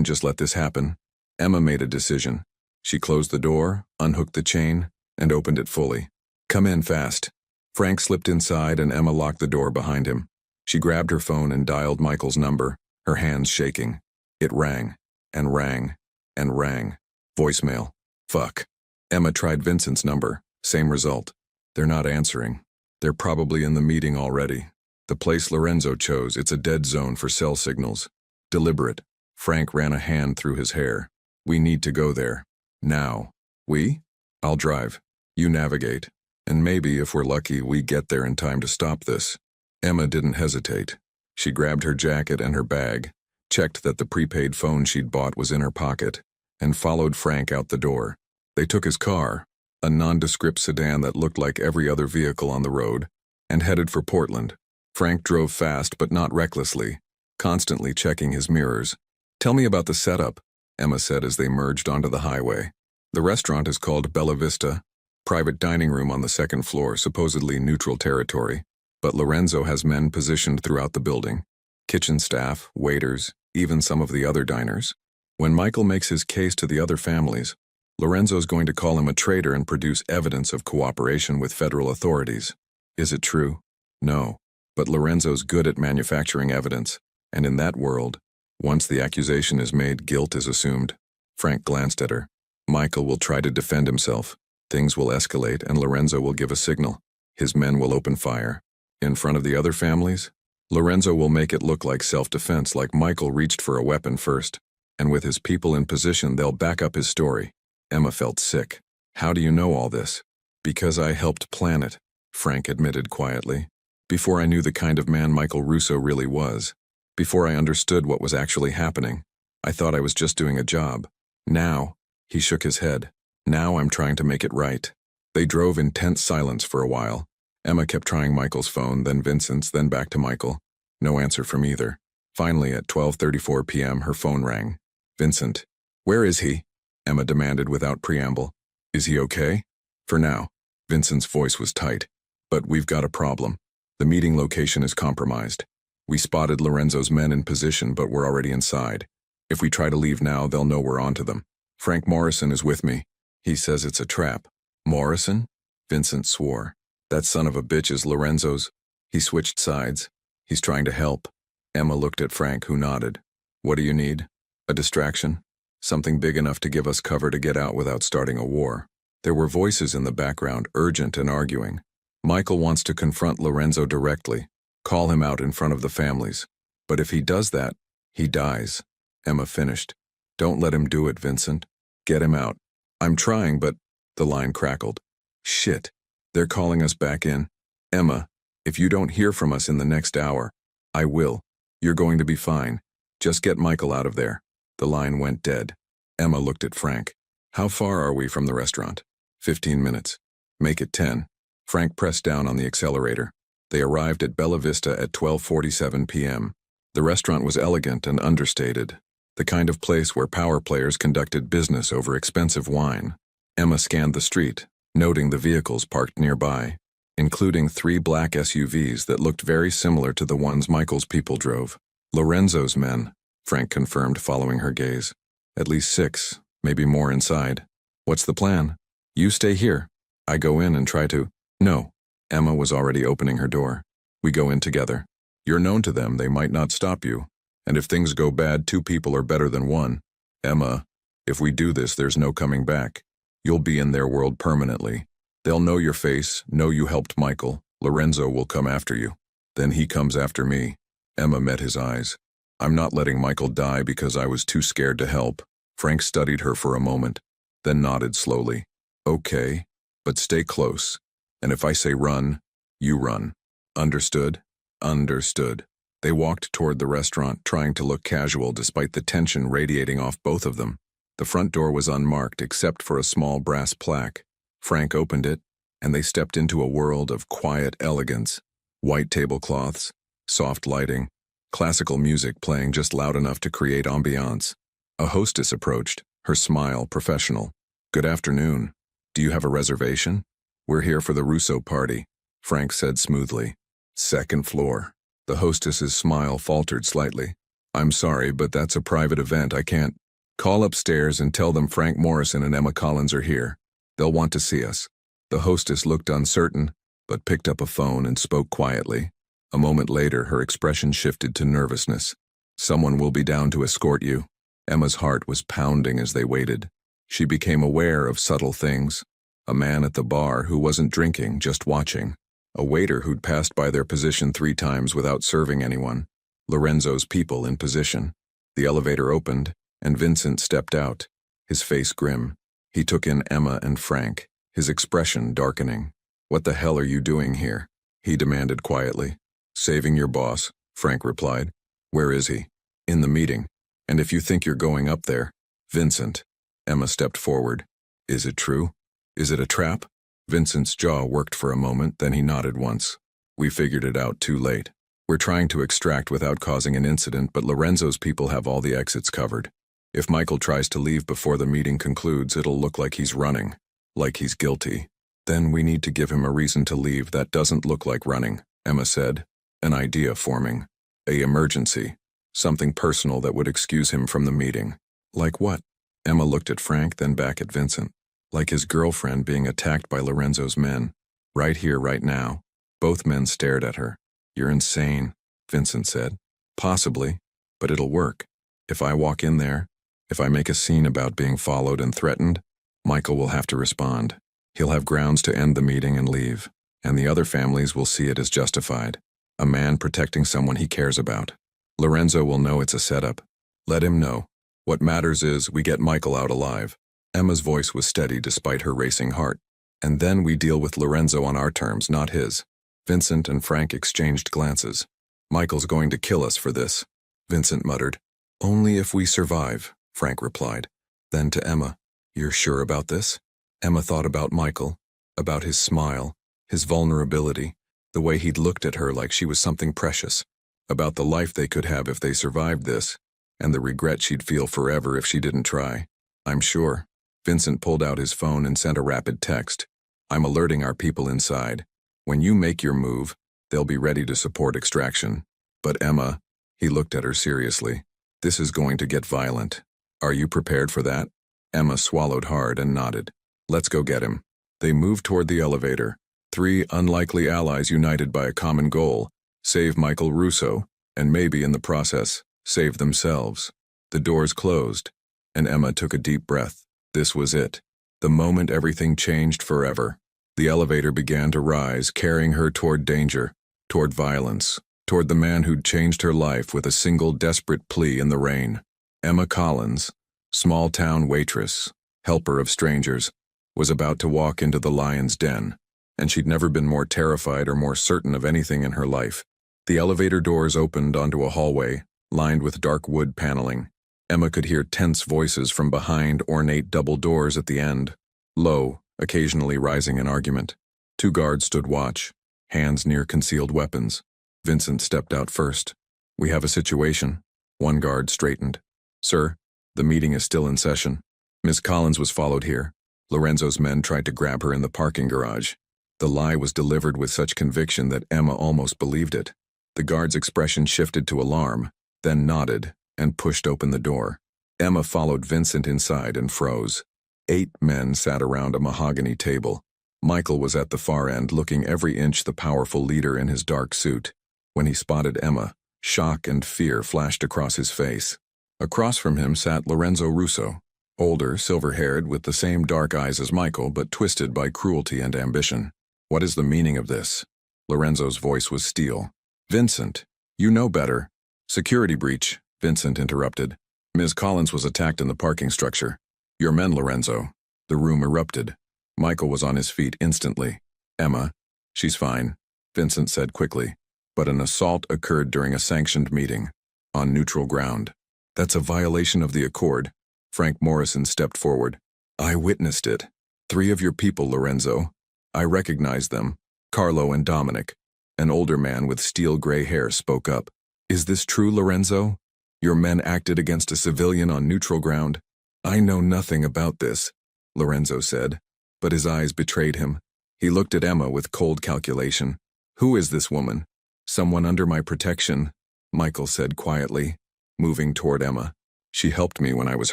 Speaker 1: just let this happen. Emma made a decision. She closed the door, unhooked the chain, and opened it fully. Come in fast. Frank slipped inside and Emma locked the door behind him. She grabbed her phone and dialed Michael's number, her hands shaking. It rang, and rang, and rang. Voicemail. Fuck. Emma tried Vincent's number. Same result. They're not answering. They're probably in the meeting already. The place Lorenzo chose, it's a dead zone for cell signals. Deliberate. Frank ran a hand through his hair. We need to go there. Now. We? I'll drive. You navigate. And maybe, if we're lucky, we get there in time to stop this. Emma didn't hesitate. She grabbed her jacket and her bag, checked that the prepaid phone she'd bought was in her pocket, and followed Frank out the door. They took his car, a nondescript sedan that looked like every other vehicle on the road, and headed for Portland. Frank drove fast but not recklessly, constantly checking his mirrors. Tell me about the setup, Emma said as they merged onto the highway. The restaurant is called Bella Vista, private dining room on the second floor, supposedly neutral territory, but Lorenzo has men positioned throughout the building. Kitchen staff, waiters, even some of the other diners. When Michael makes his case to the other families, Lorenzo's going to call him a traitor and produce evidence of cooperation with federal authorities. Is it true? No. But Lorenzo's good at manufacturing evidence, and in that world, once the accusation is made, guilt is assumed. Frank glanced at her. Michael will try to defend himself. Things will escalate and Lorenzo will give a signal. His men will open fire. In front of the other families, Lorenzo will make it look like self-defense, like Michael reached for a weapon first. And with his people in position, they'll back up his story. Emma felt sick. How do you know all this? Because I helped plan it, Frank admitted quietly. Before I knew the kind of man Michael Russo really was. Before I understood what was actually happening. I thought I was just doing a job. Now, he shook his head. Now I'm trying to make it right. They drove in tense silence for a while. Emma kept trying Michael's phone, then Vincent's, then back to Michael. No answer from either. Finally, at 12:34 p.m., her phone rang. Vincent. Where is he? Emma demanded without preamble. Is he okay? For now. Vincent's voice was tight. But we've got a problem. The meeting location is compromised. We spotted Lorenzo's men in position, but we're already inside. If we try to leave now, they'll know we're onto them. Frank Morrison is with me. He says it's a trap. Morrison? Vincent swore. That son of a bitch is Lorenzo's. He switched sides. He's trying to help. Emma looked at Frank, who nodded. What do you need? A distraction? Something big enough to give us cover to get out without starting a war. There were voices in the background, urgent and arguing. Michael wants to confront Lorenzo directly, call him out in front of the families. But if he does that, he dies. Emma finished. Don't let him do it, Vincent. Get him out. I'm trying, but... The line crackled. Shit. They're calling us back in. Emma, if you don't hear from us in the next hour, I will. You're going to be fine. Just get Michael out of there. The line went dead. Emma looked at Frank. How far are we from the restaurant? 15 minutes. Make it 10. Frank pressed down on the accelerator. They arrived at Bella Vista at 12:47 p.m. The restaurant was elegant and understated, the kind of place where power players conducted business over expensive wine. Emma scanned the street, noting the vehicles parked nearby, including 3 black SUVs that looked very similar to the ones Michael's people drove. Lorenzo's men, Frank confirmed, following her gaze. At least 6, maybe more inside. What's the plan? You stay here. I go in and try to... No. Emma was already opening her door. We go in together. You're known to them, they might not stop you. And if things go bad, 2 people are better than 1. Emma, if we do this, there's no coming back. You'll be in their world permanently. They'll know your face, know you helped Michael. Lorenzo will come after you. Then he comes after me. Emma met his eyes. I'm not letting Michael die because I was too scared to help. Frank studied her for a moment, then nodded slowly. Okay, but stay close. And if I say run, you run. Understood? Understood. They walked toward the restaurant, trying to look casual despite the tension radiating off both of them. The front door was unmarked except for a small brass plaque. Frank opened it, and they stepped into a world of quiet elegance. White tablecloths, soft lighting, classical music playing just loud enough to create ambiance. A hostess approached, her smile professional. Good afternoon. Do you have a reservation? We're here for the Russo party, Frank said smoothly. Second floor. The hostess's smile faltered slightly. I'm sorry, but that's a private event. I can't. Call upstairs and tell them Frank Morrison and Emma Collins are here. They'll want to see us. The hostess looked uncertain, but picked up a phone and spoke quietly. A moment later, her expression shifted to nervousness. Someone will be down to escort you. Emma's heart was pounding as they waited. She became aware of subtle things. A man at the bar who wasn't drinking, just watching. A waiter who'd passed by their position 3 times without serving anyone. Lorenzo's people in position. The elevator opened, and Vincent stepped out, his face grim. He took in Emma and Frank, his expression darkening. "What the hell are you doing here?" he demanded quietly. "Saving your boss," Frank replied. "Where is he?" "In the meeting. And if you think you're going up there—" "Vincent." Emma stepped forward. "Is it true? Is it a trap?" Vincent's jaw worked for a moment, then he nodded once. "We figured it out too late. We're trying to extract without causing an incident, but Lorenzo's people have all the exits covered. If Michael tries to leave before the meeting concludes, it'll look like he's running, like he's guilty. Then we need to give him a reason to leave that doesn't look like running," Emma said, an idea forming. "A emergency. Something personal that would excuse him from the meeting." "Like what?" Emma looked at Frank, then back at Vincent. "Like his girlfriend being attacked by Lorenzo's men. Right here, right now." Both men stared at her. "You're insane," Vincent said. "Possibly, but it'll work. If I walk in there, if I make a scene about being followed and threatened, Michael will have to respond. He'll have grounds to end the meeting and leave, and the other families will see it as justified. A man protecting someone he cares about. Lorenzo will know it's a setup. Let him know. What matters is we get Michael out alive." Emma's voice was steady despite her racing heart. "And then we deal with Lorenzo on our terms, not his." Vincent and Frank exchanged glances. "Michael's going to kill us for this," Vincent muttered. "Only if we survive," Frank replied. Then to Emma, "You're sure about this?" Emma thought about Michael, about his smile, his vulnerability, the way he'd looked at her like she was something precious, about the life they could have if they survived this, and the regret she'd feel forever if she didn't try. "I'm sure." Vincent pulled out his phone and sent a rapid text. "I'm alerting our people inside. When you make your move, they'll be ready to support extraction. But Emma," he looked at her seriously, "this is going to get violent. Are you prepared for that?" Emma swallowed hard and nodded. "Let's go get him." They moved toward the elevator, three unlikely allies united by a common goal: save Michael Russo, and maybe in the process, save themselves. The doors closed, and Emma took a deep breath. This was it. The moment everything changed forever. The elevator began to rise, carrying her toward danger, toward violence, toward the man who'd changed her life with a single desperate plea in the rain. Emma Collins, small-town waitress, helper of strangers, was about to walk into the lion's den, and she'd never been more terrified or more certain of anything in her life. The elevator doors opened onto a hallway, lined with dark wood paneling. Emma could hear tense voices from behind ornate double doors at the end, low, occasionally rising in argument. Two guards stood watch, hands near concealed weapons. Vincent stepped out first. "We have a situation." One guard straightened. "Sir, the meeting is still in session. Miss Collins was followed here. Lorenzo's men tried to grab her in the parking garage." The lie was delivered with such conviction that Emma almost believed it. The guard's expression shifted to alarm, then nodded, and pushed open the door. Emma followed Vincent inside and froze. 8 men sat around a mahogany table. Michael was at the far end, looking every inch the powerful leader in his dark suit. When he spotted Emma, shock and fear flashed across his face. Across from him sat Lorenzo Russo, older, silver-haired, with the same dark eyes as Michael, but twisted by cruelty and ambition. "What is the meaning of this?" Lorenzo's voice was steel. "Vincent, you know better." "Security breach," Vincent interrupted. "Ms. Collins was attacked in the parking structure. Your men, Lorenzo." The room erupted. Michael was on his feet instantly. "Emma, she's fine," Vincent said quickly. "But an assault occurred during a sanctioned meeting, on neutral ground. That's a violation of the accord." Frank Morrison stepped forward. "I witnessed it. 3 of your people, Lorenzo. I recognized them, Carlo and Dominic." An older man with steel-gray hair spoke up. "Is this true, Lorenzo? Your men acted against a civilian on neutral ground?" "I know nothing about this," Lorenzo said, but his eyes betrayed him. He looked at Emma with cold calculation. "Who is this woman?" "Someone under my protection," Michael said quietly, moving toward Emma. "She helped me when I was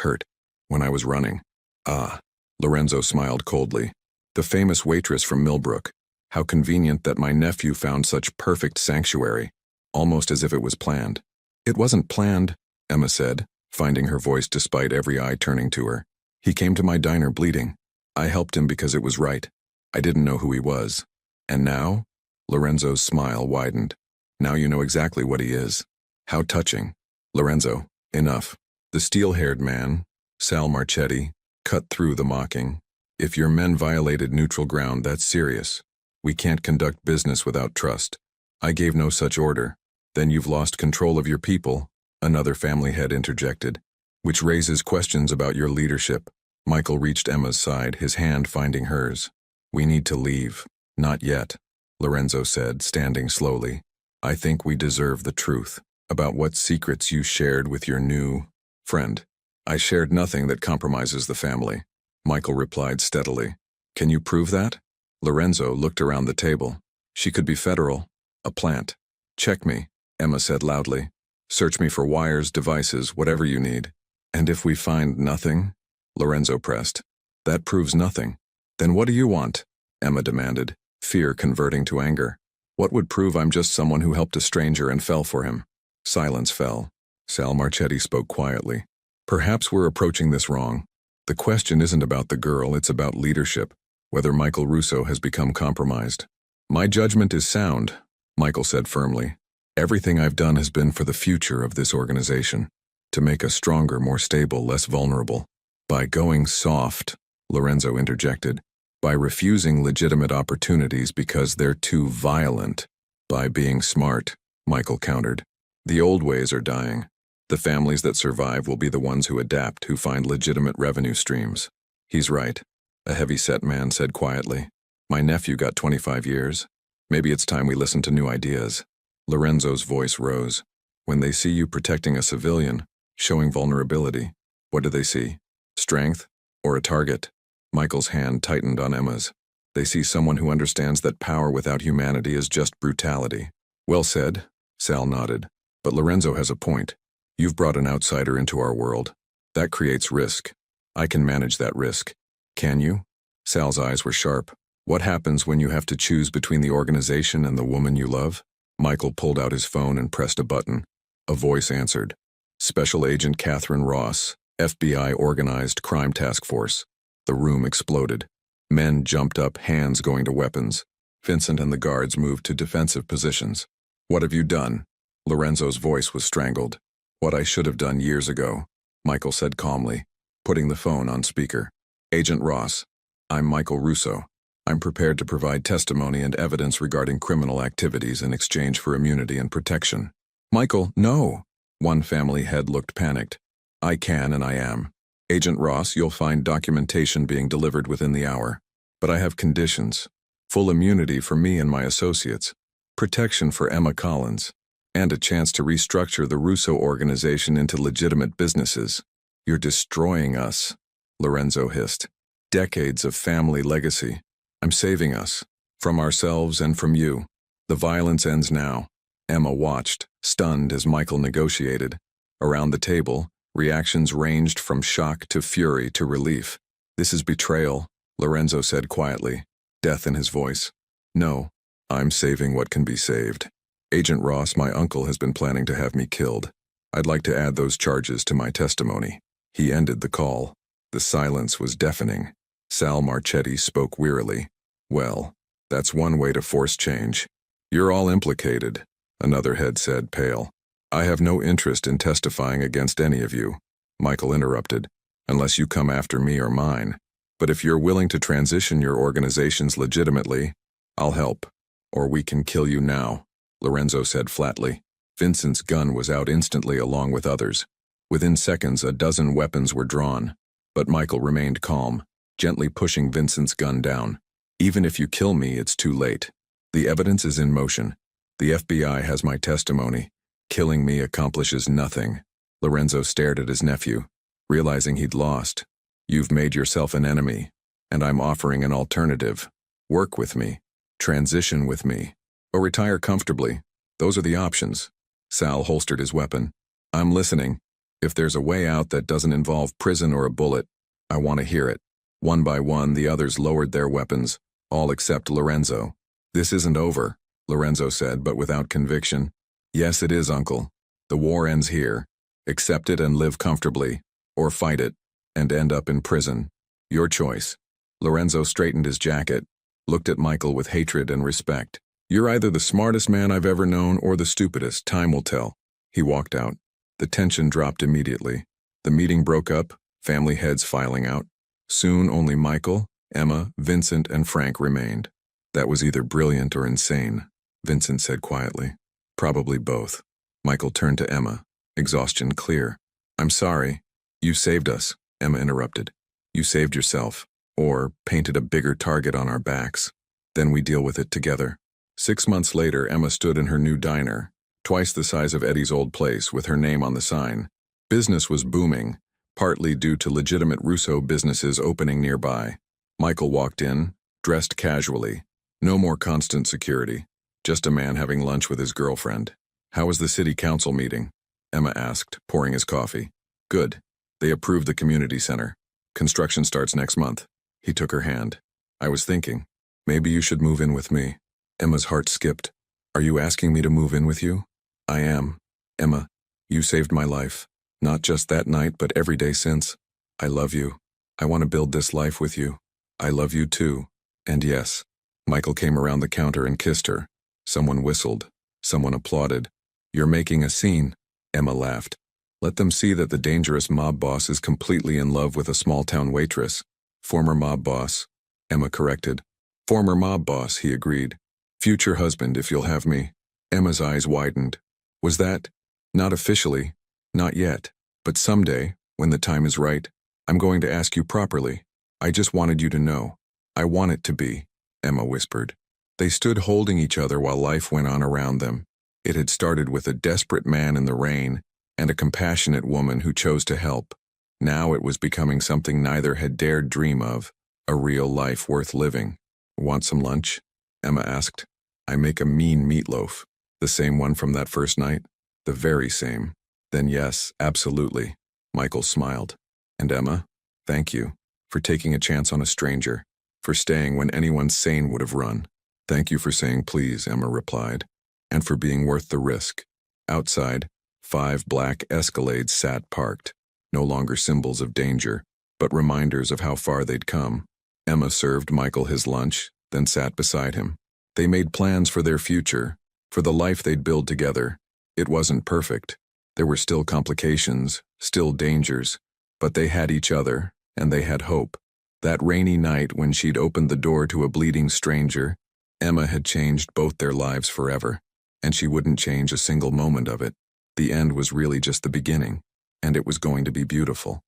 Speaker 1: hurt, when I was running." "Ah," Lorenzo smiled coldly. "The famous waitress from Millbrook. How convenient that my nephew found such perfect sanctuary, almost as if it was planned." "It wasn't planned," Emma said, finding her voice despite every eye turning to her. "He came to my diner bleeding. I helped him because it was right. I didn't know who he was. And now?" Lorenzo's smile widened. "Now you know exactly what he is." "How touching." "Lorenzo, Enough. The steel-haired man, Sal Marchetti, cut through the mocking. If your men violated neutral ground, that's serious. We can't conduct business without trust. I gave no such order. Then you've lost control of your people, another family head interjected, which raises questions about your leadership. Michael reached Emma's side, his hand finding hers. We need to leave. Not yet, Lorenzo said, standing slowly. I think we deserve the truth about what secrets you shared with your new friend. I shared nothing that compromises the family, Michael replied steadily. Can you prove that? Lorenzo looked around the table. She could be federal, a plant. Check me, Emma said loudly. Search me for wires, devices, whatever you need. And if we find nothing? Lorenzo pressed. That proves nothing. Then what do you want? Emma demanded, fear converting to anger. What would prove I'm just someone who helped a stranger and fell for him? Silence fell. Sal Marchetti spoke quietly. Perhaps we're approaching this wrong. The question isn't about the girl, it's about leadership, whether Michael Russo has become compromised. My judgment is sound, Michael said firmly. Everything I've done has been for the future of this organization, to make us stronger, more stable, less vulnerable. By going soft, Lorenzo interjected. By refusing legitimate opportunities because they're too violent. By being smart, Michael countered. The old ways are dying. The families that survive will be the ones who adapt, who find legitimate revenue streams. He's right, a heavy-set man said quietly. My nephew got 25 years. Maybe it's time we listen to new ideas. Lorenzo's voice rose. When they see you protecting a civilian, showing vulnerability, what do they see? Strength? Or a target? Michael's hand tightened on Emma's. They see someone who understands that power without humanity is just brutality. Well said, Sal nodded. But Lorenzo has a point. You've brought an outsider into our world. That creates risk. I can manage that risk. Can you? Sal's eyes were sharp. What happens when you have to choose between the organization and the woman you love? Michael pulled out his phone and pressed a button. A voice answered. Special Agent Catherine Ross, FBI Organized Crime Task Force. The room exploded. Men jumped up, hands going to weapons. Vincent and the guards moved to defensive positions. What have you done? Lorenzo's voice was strangled. What I should have done years ago, Michael said calmly, putting the phone on speaker. Agent Ross, I'm Michael Russo. I'm prepared to provide testimony and evidence regarding criminal activities in exchange for immunity and protection. Michael, no. One family head looked panicked. I can and I am. Agent Ross, you'll find documentation being delivered within the hour. But I have conditions. Full immunity for me and my associates. Protection for Emma Collins. And a chance to restructure the Russo organization into legitimate businesses. You're destroying us, Lorenzo hissed. Decades of family legacy. I'm saving us. From ourselves and from you. The violence ends now. Emma watched, stunned as Michael negotiated. Around the table, reactions ranged from shock to fury to relief. This is betrayal, Lorenzo said quietly, death in his voice. No, I'm saving what can be saved. Agent Ross, my uncle has been planning to have me killed. I'd like to add those charges to my testimony. He ended the call. The silence was deafening. Sal Marchetti spoke wearily. Well, that's one way to force change. You're all implicated, another head said, pale. I have no interest in testifying against any of you, Michael interrupted, unless you come after me or mine. But if you're willing to transition your organizations legitimately, I'll help. Or we can kill you now, Lorenzo said flatly. Vincent's gun was out instantly along with others. Within seconds, a dozen weapons were drawn. But Michael remained calm, gently pushing Vincent's gun down. Even if you kill me, it's too late. The evidence is in motion. The FBI has my testimony. Killing me accomplishes nothing. Lorenzo stared at his nephew, realizing he'd lost. You've made yourself an enemy, and I'm offering an alternative. Work with me. Transition with me. Or retire comfortably. Those are the options. Sal holstered his weapon. I'm listening. If there's a way out that doesn't involve prison or a bullet, I want to hear it. One by one, the others lowered their weapons, all except Lorenzo. This isn't over, Lorenzo said, but without conviction. Yes, it is, Uncle. The war ends here. Accept it and live comfortably, or fight it, and end up in prison. Your choice. Lorenzo straightened his jacket, looked at Michael with hatred and respect. You're either the smartest man I've ever known or the stupidest, time will tell. He walked out. The tension dropped immediately. The meeting broke up, family heads filing out. Soon only Michael, Emma, Vincent, and Frank remained. That was either brilliant or insane, Vincent said quietly. Probably both. Michael turned to Emma, exhaustion clear. I'm sorry. You saved us, Emma interrupted. You saved yourself, or painted a bigger target on our backs. Then we deal with it together. 6 months later, Emma stood in her new diner, twice the size of Eddie's old place, with her name on the sign. Business was booming, partly due to legitimate Russo businesses opening nearby. Michael walked in, dressed casually. No more constant security, just a man having lunch with his girlfriend. How was the city council meeting? Emma asked, pouring his coffee. Good. They approved the community center. Construction starts next month. He took her hand. I was thinking, maybe you should move in with me. Emma's heart skipped. Are you asking me to move in with you? I am. Emma, you saved my life. Not just that night, but every day since. I love you. I want to build this life with you. I love you too. And yes. Michael came around the counter and kissed her. Someone whistled. Someone applauded. You're making a scene. Emma laughed. Let them see that the dangerous mob boss is completely in love with a small-town waitress. Former mob boss. Emma corrected. Former mob boss, he agreed. Future husband, if you'll have me. Emma's eyes widened. Was that? Not officially. Not yet. But someday, when the time is right, I'm going to ask you properly. I just wanted you to know. I want it to be, Emma whispered. They stood holding each other while life went on around them. It had started with a desperate man in the rain and a compassionate woman who chose to help. Now it was becoming something neither had dared dream of, a real life worth living. Want some lunch? Emma asked. I make a mean meatloaf. The same one from that first night? The very same. Then yes, absolutely. Michael smiled. And Emma, thank you for taking a chance on a stranger, for staying when anyone sane would have run. Thank you for saying please, Emma replied, and for being worth the risk. Outside, 5 black Escalades sat parked, no longer symbols of danger, but reminders of how far they'd come. Emma served Michael his lunch, then sat beside him. They made plans for their future, for the life they'd build together. It wasn't perfect. There were still complications, still dangers, but they had each other, and they had hope. That rainy night when she'd opened the door to a bleeding stranger, Emma had changed both their lives forever, and she wouldn't change a single moment of it. The end was really just the beginning, and it was going to be beautiful.